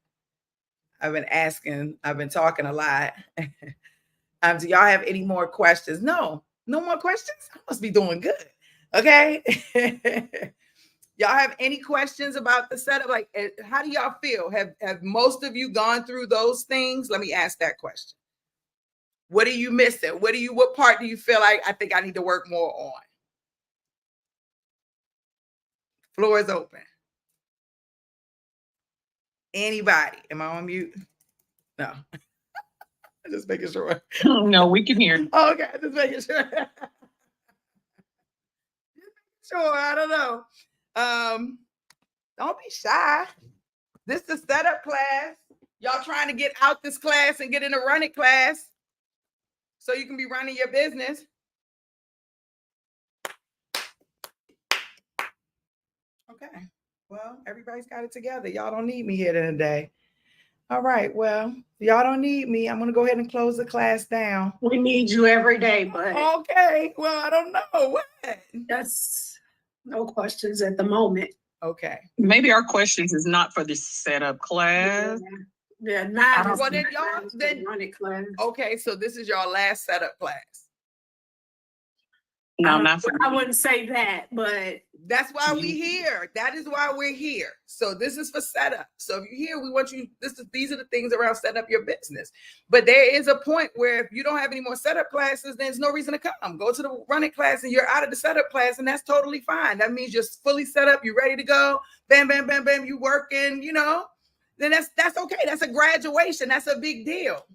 I've been talking a lot. Do y'all have any more questions? No more questions? I must be doing good. Okay. Y'all have any questions about the setup? Like, how do y'all feel? Have most of you gone through those things? Let me ask that question. What are you missing? What part do you feel like I think I need to work more on? Floor is open. Anybody? Am I on mute? No. Just making sure.
No, we can hear.
Okay, just making sure. Sure, I don't know. Don't be shy. This is the setup class. Y'all trying to get out this class and get in a running class so you can be running your business. Okay. Well, everybody's got it together. Y'all don't need me here today. All right. Well, y'all don't need me. I'm going to go ahead and close the class down.
We need you every day, but
okay. Well, I don't know. What?
That's no questions at the moment.
Okay.
Maybe our questions is not for this setup class.
Yeah, not
well, then y'all then
run it class.
Okay, so this is your last setup class.
No, not for
I wouldn't say that, but
that's why we're here. That is why we're here. So this is for setup. So if you're here, we want you. These are the things around setting up your business. But there is a point where if you don't have any more setup classes, there's no reason to come. Go to the running class, and you're out of the setup class, and that's totally fine. That means you're fully set up. You're ready to go. Bam, bam, bam, bam. You working. You know. Then that's okay. That's a graduation. That's a big deal.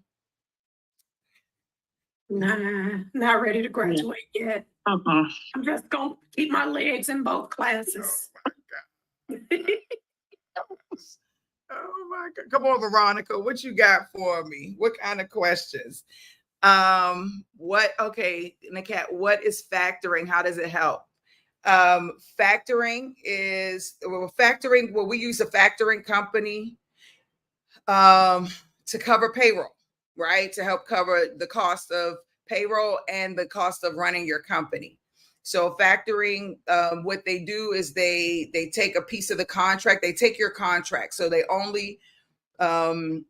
Nah, not ready to graduate yet. I'm just gonna keep my legs in both classes.
Oh my God. Oh my God. Come on, Veronica. What you got for me? What kind of questions? Okay, Nakat, what is factoring? How does it help? Factoring is we use a factoring company to cover payroll, right? To help cover the cost of payroll and the cost of running your company. So factoring, what they do is they take a piece of the contract, they take your contract. So they only, that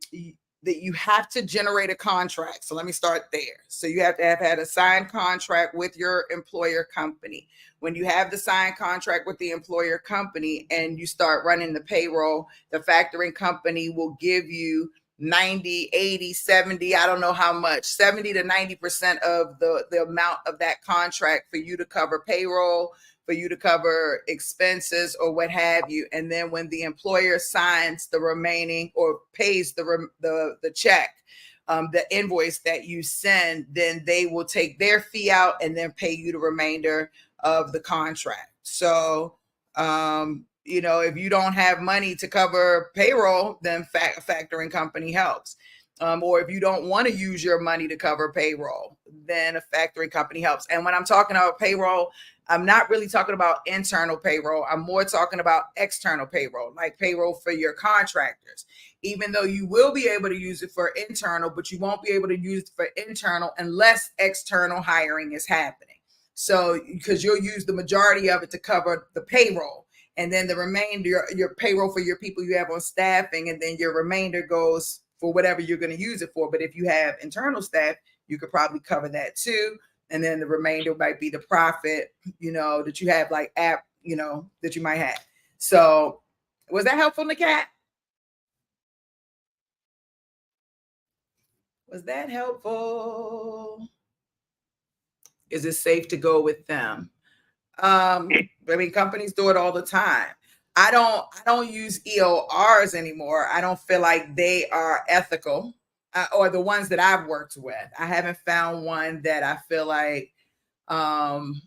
you have to generate a contract. So let me start there. So you have to have had a signed contract with your employer company. When you have the signed contract with the employer company and you start running the payroll, the factoring company will give you 90, 80, 70, I don't know how much, 70 to 90% of the amount of that contract for you to cover payroll, for you to cover expenses or what have you. And then when the employer signs the remaining or pays the check, the invoice that you send, then they will take their fee out and then pay you the remainder of the contract. So, if you don't have money to cover payroll, then factoring company helps. Or if you don't want to use your money to cover payroll, then a factoring company helps. And when I'm talking about payroll, I'm not really talking about internal payroll. I'm more talking about external payroll, like payroll for your contractors. Even though you will be able to use it for internal, but you won't be able to use it for internal unless external hiring is happening. So, because you'll use the majority of it to cover the payroll. And then the remainder, your payroll for your people you have on staffing, and then your remainder goes for whatever you're going to use it for. But if you have internal staff, you could probably cover that too. And then the remainder might be the profit, that you have like app, that you might have. So was that helpful, Nakat? Was that helpful? Is it safe to go with them? I mean, companies do it all the time. I don't use EORs anymore. I don't feel like they are ethical, or the ones that I've worked with. I haven't found one that I feel like I'm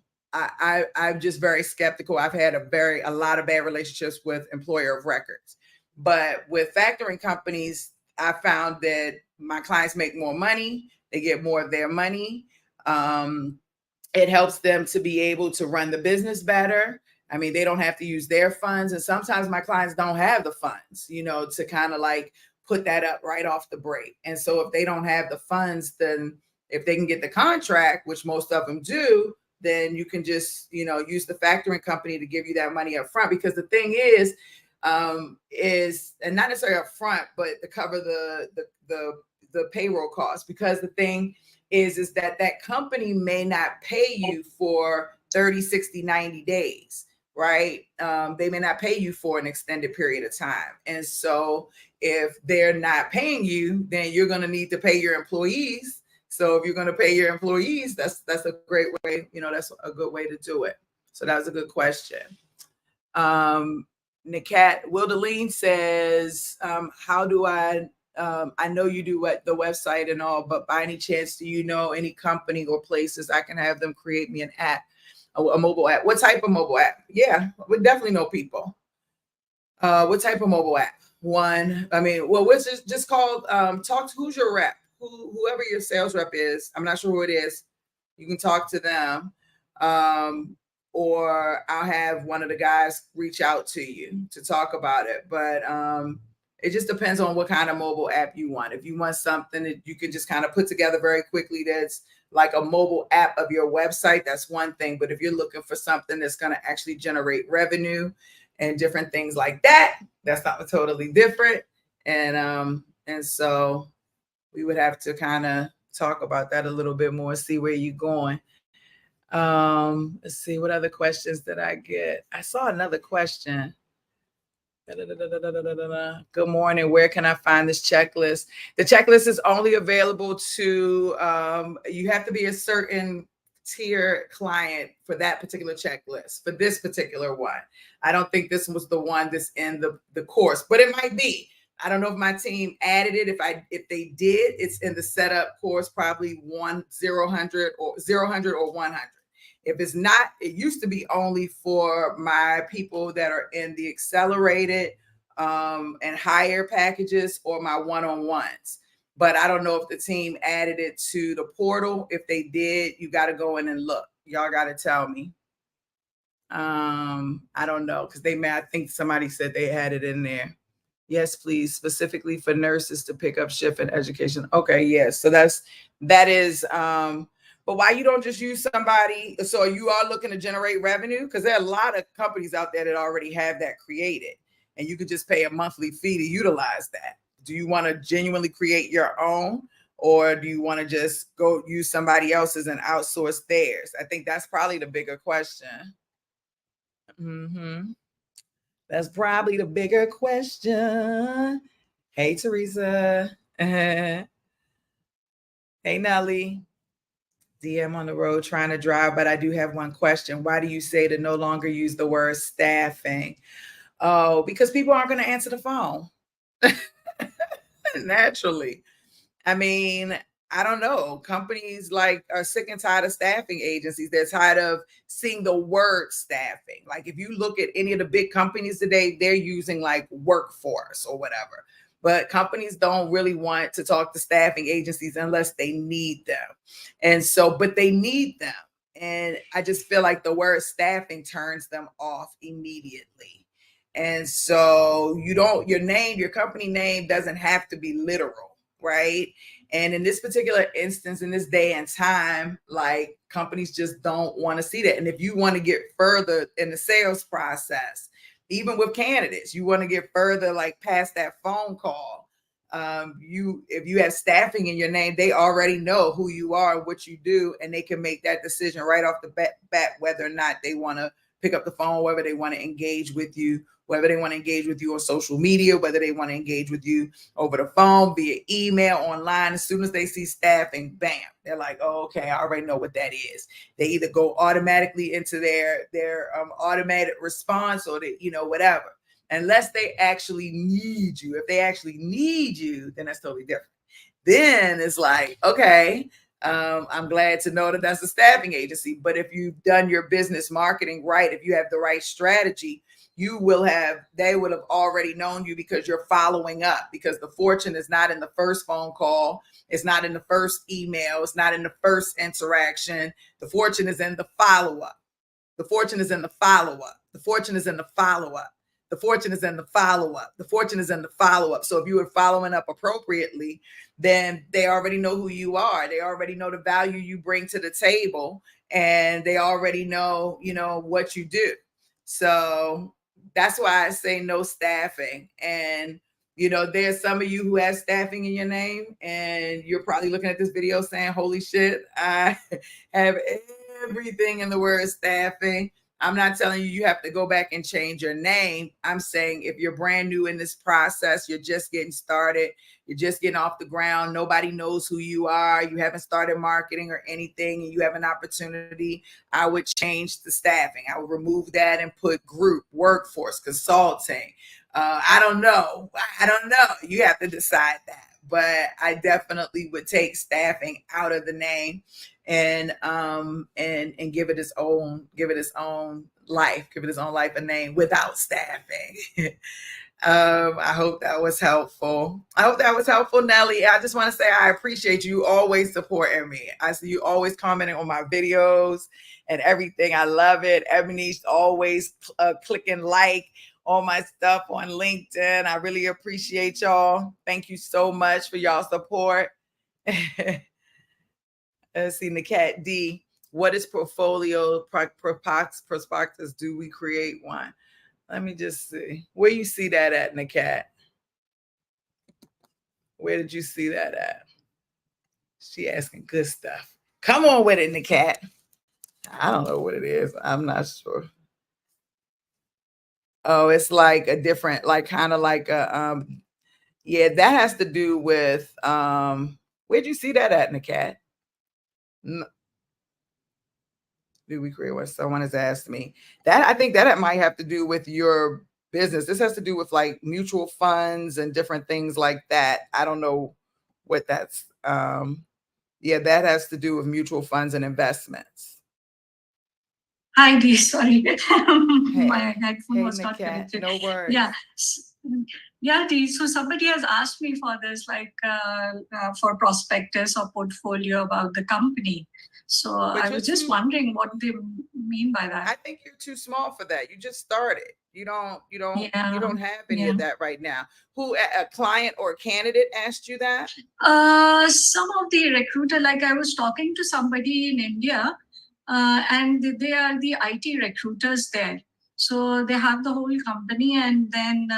just very skeptical. I've had a lot of bad relationships with employer of records, but with factoring companies, I found that my clients make more money. They get more of their money. It helps them to be able to run the business better. I mean, they don't have to use their funds. And sometimes my clients don't have the funds, to kind of like put that up right off the break. And so if they don't have the funds, then if they can get the contract, which most of them do, then you can just, use the factoring company to give you that money up front. Because the thing is and not necessarily up front, but to cover the payroll costs. Because the thing is that company may not pay you for 30, 60, 90 days, right? They may not pay you for an extended period of time. And so if they're not paying you, then you're going to need to pay your employees. So if you're going to pay your employees, that's a great way, that's a good way to do it. So that was a good question. Nikat Wildeline says, how do I know you do the website and all, but by any chance, do you know any company or places I can have them create me an app, a mobile app? What type of mobile app? Yeah, we definitely know people. What type of mobile app? What's just called, talk to who's your rep, whoever your sales rep is. I'm not sure who it is. You can talk to them. Or I'll have one of the guys reach out to you to talk about it. But it just depends on what kind of mobile app you want. If you want something that you can just kind of put together very quickly, that's like a mobile app of your website, that's one thing. But if you're looking for something that's going to actually generate revenue and different things like that, that's something totally different. And so we would have to kind of talk about that a little bit more, see where you're going. Let's see what other questions did I get. I saw another question. Good morning. Where can I find this checklist? The checklist is only available to you have to be a certain tier client for that particular checklist, for this particular one. I don't think this was the one that's in the course, but it might be. I don't know if my team added it. If they did, it's in the setup course, probably 100 or 100. If it's not, it used to be only for my people that are in the accelerated and higher packages or my one-on-ones. But I don't know if the team added it to the portal. If they did, you got to go in and look. Y'all got to tell me. I don't know, because I think somebody said they had it in there. Yes, please, specifically for nurses to pick up shift in education. Okay, yes. So that is but why you don't just use somebody? So you are looking to generate revenue? Because there are a lot of companies out there that already have that created, and you could just pay a monthly fee to utilize that. Do you want to genuinely create your own, or do you want to just go use somebody else's and outsource theirs? I think that's probably the bigger question. That's probably the bigger question. Hey, Teresa. Hey, Nelly. DM on the road trying to drive, but I do have one question. Why do you say to no longer use the word staffing? Oh, because people aren't going to answer the phone. Naturally. I mean, I don't know. Companies are sick and tired of staffing agencies. They're tired of seeing the word staffing. Like if you look at any of the big companies today, they're using like workforce or whatever. But companies don't really want to talk to staffing agencies unless they need them. And so, but they need them. And I just feel like the word staffing turns them off immediately. And so your company name doesn't have to be literal, right? And in this particular instance, in this day and time, like companies just don't want to see that. And if you want to get further in the sales process, even with candidates, you want to get further, like past that phone call. If you have staffing in your name, they already know who you are and what you do, and they can make that decision right off the bat whether or not they want to pick up the phone, whether they want to engage with you whether they want to engage with you on social media, whether they want to engage with you over the phone, via email, online. As soon as they see staffing, bam, they're like, oh, okay, I already know what that is. They either go automatically into their automated response, or they, whatever. Unless they actually need you. If they actually need you, then that's totally different. Then it's like, okay, I'm glad to know that that's a staffing agency. But if you've done your business marketing right, if you have the right strategy, they would have already known you, because you're following up, because the fortune is not in the first phone call. It's not in the first email. It's not in the first interaction. The fortune is in the follow-up. The fortune is in the follow-up. The fortune is in the follow-up. The fortune is in the follow-up. The fortune is in the follow-up. So if you were following up appropriately, then they already know who you are. They already know the value you bring to the table, and they already know, what you do. So that's why I say no staffing. And, there's some of you who have staffing in your name, and you're probably looking at this video saying, holy shit, I have everything in the word staffing. I'm not telling you have to go back and change your name. I'm saying if you're brand new in this process, you're just getting started, you're just getting off the ground, nobody knows who you are, you haven't started marketing or anything, and you have an opportunity, I would change the staffing. I would remove that and put group, workforce, consulting. I don't know. You have to decide that. But I definitely would take staffing out of the name and give it its own life, a name without staffing. I hope that was helpful. Nelly. I just want to say I appreciate you always supporting me. I see you always commenting on my videos and everything. I love it. Ebony's always clicking like all my stuff on LinkedIn. I really appreciate y'all. Thank you so much for y'all support. Let's see, Nakat D. What is portfolio prospectus? Do we create one? Let me just see. Where you see that at, Nakat? Where did you see that at? She asking good stuff. Come on with it, Nakat. I don't know what it is. I'm not sure. Oh, it's like a different, like kind of like a yeah, that has to do with where'd you see that at, Nakat? Do we create what someone has asked me? That I think that might have to do with your business. This has to do with like mutual funds and different things like that. I don't know what that's yeah, that has to do with mutual funds and investments.
Hi, Dee, sorry. My headphone was not
Nakat,
connected.
no worries.
Yeah, Dee. So somebody has asked me for this, like for prospectus or portfolio about the company. So I was just wondering what they mean by that.
I think you're too small for that. You just started. You don't have any of that right now. Who, a client or a candidate asked you that?
Some of the recruiter, like I was talking to somebody in India, and they are the IT recruiters there. So they have the whole company, and then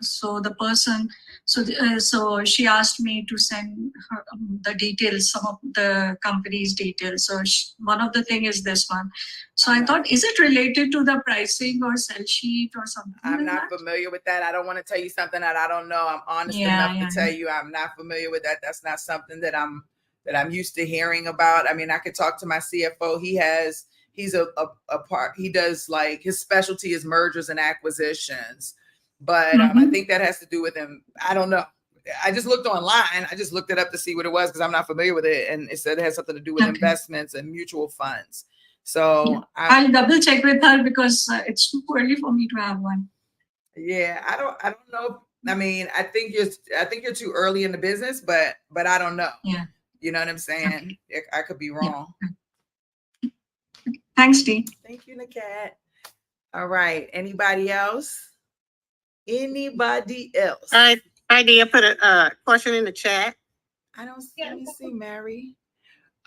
so the person, so she asked me to send her the details, some of the company's details. So one of the thing is this one. So I thought, is it related to the pricing or sell sheet or something?
I'm not familiar with that. I don't want to tell you something that I don't know. I'm honest enough to tell you I'm not familiar with that. That's not something that I'm used to hearing about. I mean, I could talk to my CFO. He's a part, he does like, his specialty is mergers and acquisitions. But I think that has to do with him. I don't know. I just looked online. I just looked it up to see what it was because I'm not familiar with it. And it said it has something to do with investments and mutual funds. So
I'll double check with her because it's too early for me to have one.
Yeah, I don't know. I mean, I think you're too early in the business, but I don't know.
Yeah.
You know what I'm saying? Okay. I could be wrong.
Yeah. Thanks, Dee.
Thank you, Nakat. All right. Anybody else? Anybody else?
All right. I put a question in the chat.
I don't see. Let me see, Mary.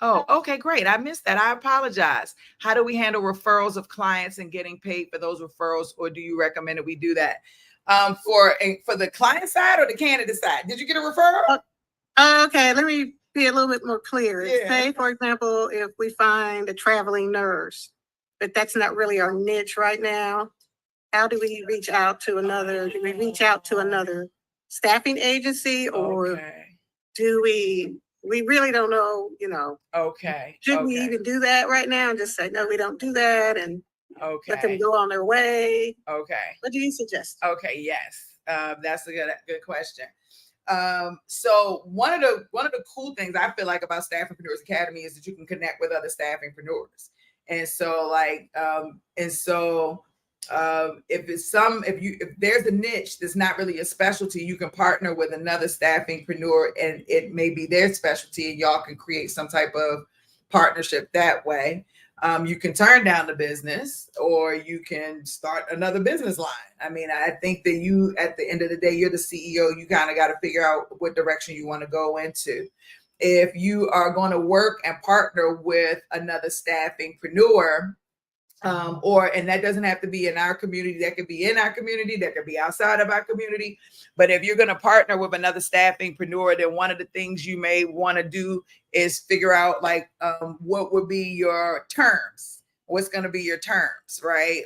Oh, okay, great. I missed that. I apologize. How do we handle referrals of clients and getting paid for those referrals, or do you recommend that we do that for the client side or the candidate side? Did you get a referral?
Okay, let me be a little bit more clear.
Yeah.
Say, for example, if we find a traveling nurse, but that's not really our niche right now, how do we reach out to another? Do we reach out to another staffing agency, or
Okay.
do we really don't know, you know,
Okay.
should we
Okay.
even do that right now and just say, no, we don't do that and let them
Okay.
go on their way?
Okay.
What do you suggest?
Okay. Yes. That's a good question. So one of the cool things I feel like about Staffingpreneurs Academy is that you can connect with other staffingpreneurs. And so if there's a niche that's not really a specialty, you can partner with another staffingpreneur and it may be their specialty and y'all can create some type of partnership that way. You can turn down the business or you can start another business line. I mean, I think that you, at the end of the day, you're the CEO. You kind of got to figure out what direction you want to go into. If you are going to work and partner with another staffingpreneur, and that doesn't have to be in our community, that could be in our community, that could be outside of our community. But if you're going to partner with another staffingpreneur, then one of the things you may want to do is figure out what would be your terms? What's going to be your terms, right?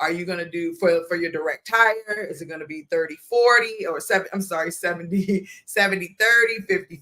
Are you going to do for your direct hire? Is it going to be 30-40 or 70-30, 50-50,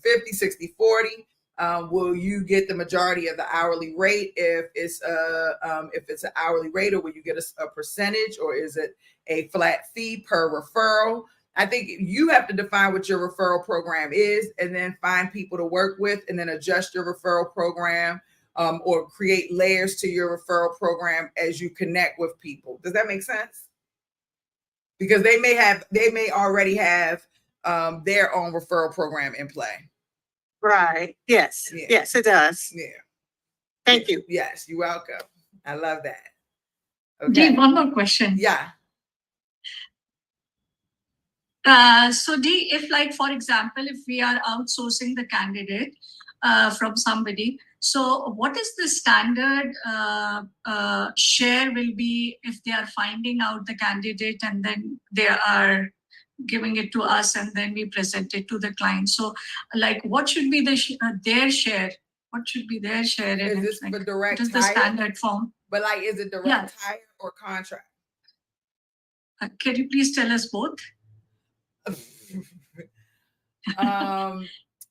60-40? Will you get the majority of the hourly rate if it's an hourly rate, or will you get a percentage, or is it a flat fee per referral? I think you have to define what your referral program is and then find people to work with and then adjust your referral program or create layers to your referral program as you connect with people. Does that make sense? Because they may already have their own referral program in play.
Right. Yes.
Yeah.
Yes, it does.
Yeah.
Thank you.
Yes, you're welcome. I love that.
Dee,
Okay.
one more question.
Yeah.
So Dee, if for example, if we are outsourcing the candidate from somebody, so what is the standard share will be if they are finding out the candidate and then they are giving it to us and then we present it to the client? So what should be their share? What should be their share?
Is this for direct
hire? What is the standard form?
But is it direct hire or contract?
Can you please tell us both?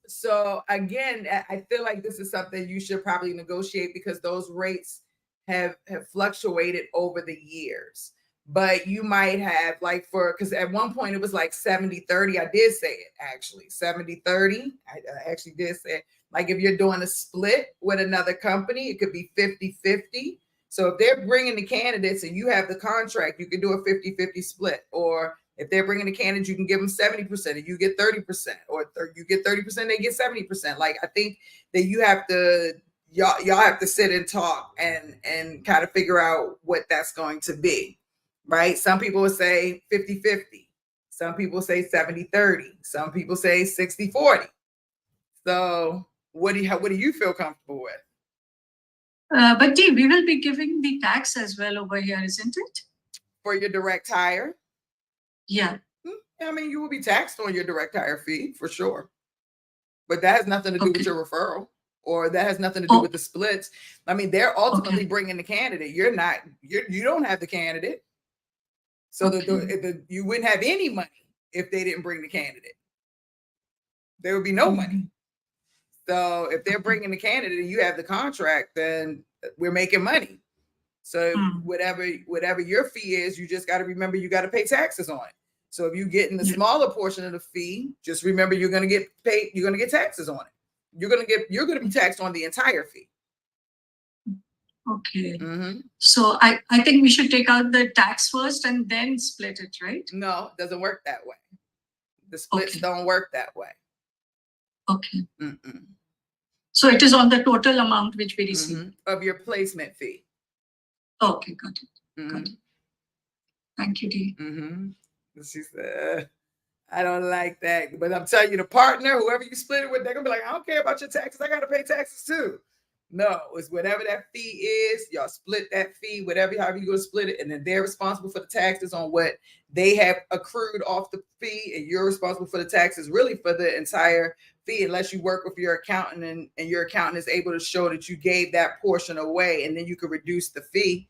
So again, I feel like this is something you should probably negotiate because those rates have fluctuated over the years. But you might have because at one point it was 70-30. I did say it actually, 70-30. I actually did say it. If you're doing a split with another company, it could be 50-50. So if they're bringing the candidates and you have the contract, you can do a 50-50 split. Or if they're bringing the candidates, you can give them 70% and you get 30%, or you get 30%, they get 70%. I think that you have to, y'all have to sit and talk and kind of figure out what that's going to be, right? Some people would say 50-50. Some people say 70-30. Some people say 60-40. So what do you feel comfortable with?
But Dee, we will be giving the tax as well over here, isn't it?
For your direct hire?
Yeah.
I mean, you will be taxed on your direct hire fee for sure. But that has nothing to do with your referral, or that has nothing to do with the splits. I mean, they're ultimately bringing the candidate. You don't have the candidate. So you wouldn't have any money if they didn't bring the candidate. There would be no money. So if they're bringing the candidate and you have the contract, then we're making money. So whatever your fee is, you just got to remember you got to pay taxes on it. So if you get in the smaller portion of the fee, just remember you're going to get paid. You're going to get taxes on it. You're going to be taxed on the entire fee.
Okay. So I think we should take out the tax first and then split it, right?
No, it doesn't work that way. The splits don't work that way.
Okay. So it is on the total amount which we receive
of your placement fee.
Okay, got it. Got it. Thank you, Dee.
She said, I don't like that. But I'm telling you, the partner, whoever you split it with, they're going to be like, I don't care about your taxes. I got to pay taxes too. No, it's whatever that fee is. Y'all split that fee, however you're going to split it. And then they're responsible for the taxes on what they have accrued off the fee. And you're responsible for the taxes really for the entire fee, unless you work with your accountant and your accountant is able to show that you gave that portion away, and then you can reduce the fee.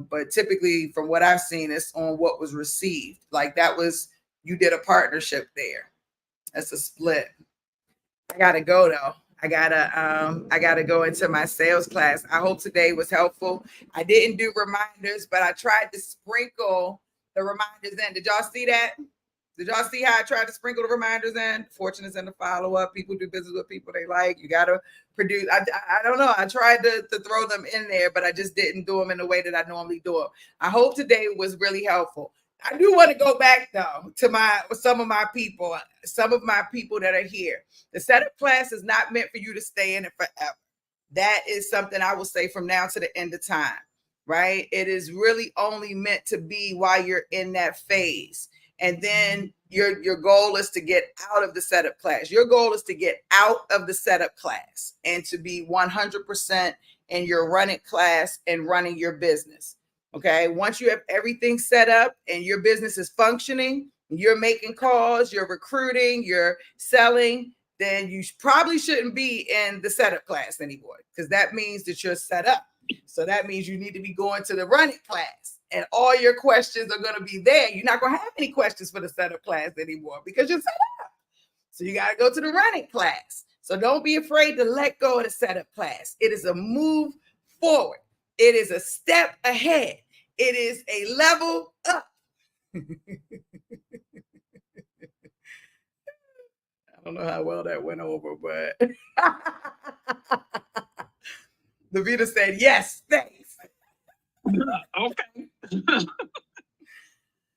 But typically from what I've seen, it's on what was received. Like that was, you did a partnership there. That's a split. I gotta go though. I gotta go into my sales class. I hope today was helpful. I didn't do reminders, but I tried to sprinkle the reminders in. Did y'all see that? Did y'all see how I tried to sprinkle the reminders in? Fortune is in the follow-up. People do business with people they like. You gotta produce. I don't know. I tried to throw them in there, but I just didn't do them in the way that I normally do them. I hope today was really helpful. I do want to go back though to some of my people that are here. The setup class is not meant for you to stay in it forever. That is something I will say from now to the end of time, right? It is really only meant to be while you're in that phase. And then your goal is to get out of the setup class. Your goal is to get out of the setup class and to be 100% in your running class and running your business. Okay. Once you have everything set up and your business is functioning, you're making calls, you're recruiting, you're selling, then you probably shouldn't be in the setup class anymore, because that means that you're set up. So that means you need to be going to the running class and all your questions are going to be there. You're not going to have any questions for the setup class anymore because you're set up. So you got to go to the running class. So don't be afraid to let go of the setup class. It is a move forward. It is a step ahead. It is a level up. I don't know how well that went over, but Davita said, yes, thanks.
Okay.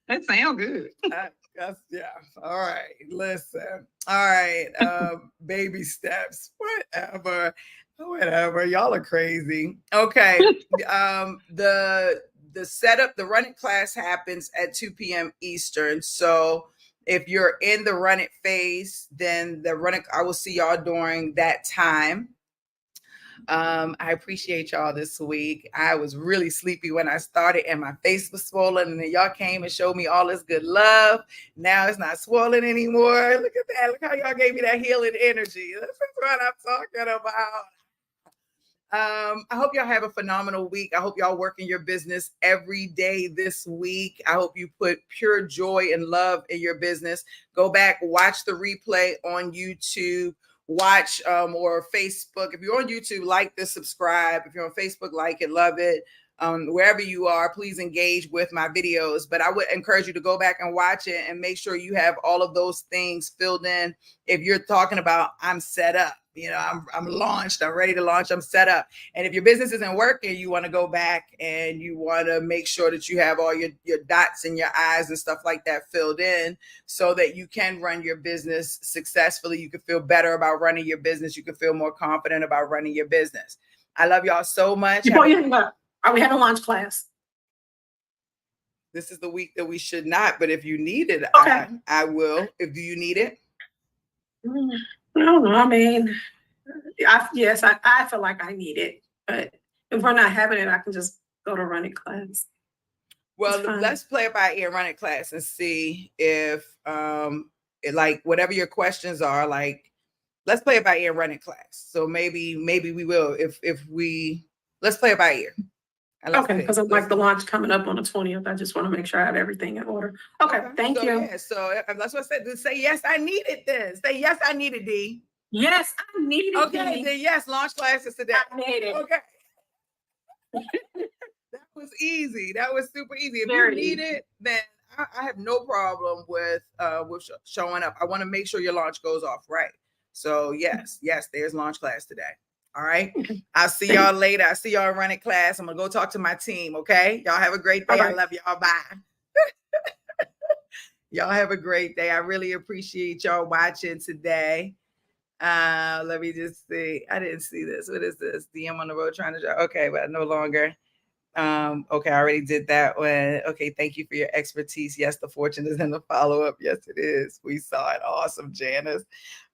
That sounds good.
Yeah. All right. Listen. All right. Baby steps. Whatever. Y'all are crazy. Okay. The setup, the running class happens at 2 p.m. Eastern. So if you're in the run it phase, then I will see y'all during that time. I appreciate y'all this week. I was really sleepy when I started and my face was swollen, and then y'all came and showed me all this good love. Now it's not swollen anymore. Look at that. Look how y'all gave me that healing energy. This is what I'm talking about. I hope y'all have a phenomenal week. I hope y'all work in your business every day this week. I hope you put pure joy and love in your business. Go back, watch the replay on YouTube, watch or Facebook. If you're on YouTube, like this, subscribe. If you're on Facebook, like it, love it. Wherever you are, please engage with my videos. But I would encourage you to go back and watch it and make sure you have all of those things filled in. If you're talking about, I'm set up, I'm launched, I'm ready to launch, I'm set up. And if your business isn't working, you want to go back and you want to make sure that you have all your dots and your I's and stuff like that filled in so that you can run your business successfully. You can feel better about running your business. You can feel more confident about running your business. I love y'all so much.
Before you hang up, are we having a launch class?
This is the week that we should not, but if you need it,
Okay.
I will. If you need it.
I don't know. I mean, I feel like I need it, but if we're not having it, I can just go to running class.
Well, let's play it by ear, running class, and see if like whatever your questions are, like let's play it by ear, running class. So maybe we will let's play it by ear.
Okay, because I'm like the launch coming up on the 20th. I just want to make sure I have everything in order. Okay, thank you.
Yeah, so that's what I said. Just say yes, I needed this. Say yes, I needed D.
Yes, I need it.
Okay, then yes, launch classes today.
I need it.
Okay. That was easy. That was super easy. If
Very
you need it, then I have no problem with showing up. I want to make sure your launch goes off right. So yes, there's launch class today. All right. I'll see y'all later. I'll see y'all running class. I'm gonna go talk to my team. Okay. Y'all have a great day.
Bye-bye.
I love y'all. Bye. Y'all have a great day. I really appreciate y'all watching today. Let me just see. I didn't see this. What is this? DM on the road trying to drive. Okay, but no longer. Okay, I already did that one. Okay, thank you for your expertise. Yes, the fortune is in the follow-up. Yes, it is. We saw it. Awesome, Janice.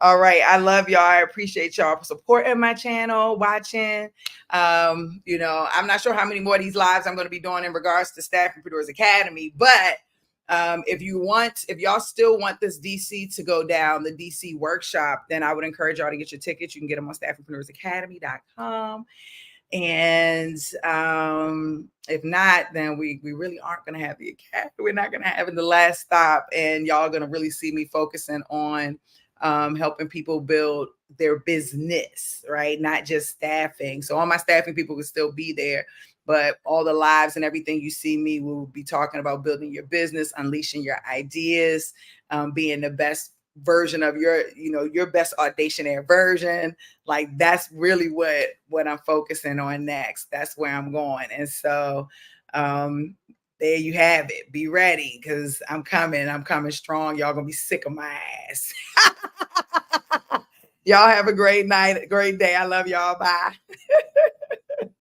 All right, I love y'all. I appreciate y'all supporting my channel, watching. I'm not sure how many more of these lives I'm going to be doing in regards to Staffingpreneurs Academy, but if y'all still want this DC to go down, the DC workshop, then I would encourage y'all to get your tickets. You can get them on staffingpreneursacademy.com. And if not, then we really aren't going to have the academy. We're not going to have it the last stop. And y'all are going to really see me focusing on helping people build their business, right? Not just staffing. So all my staffing people will still be there, but all the lives and everything you see me, will be talking about building your business, unleashing your ideas, being the best version of your best audationaire version. Like that's really what I'm focusing on next. That's where I'm going. And so there you have it. Be ready, because I'm coming strong. Y'all gonna be sick of my ass. Y'all have a great night, great day. I love y'all. Bye.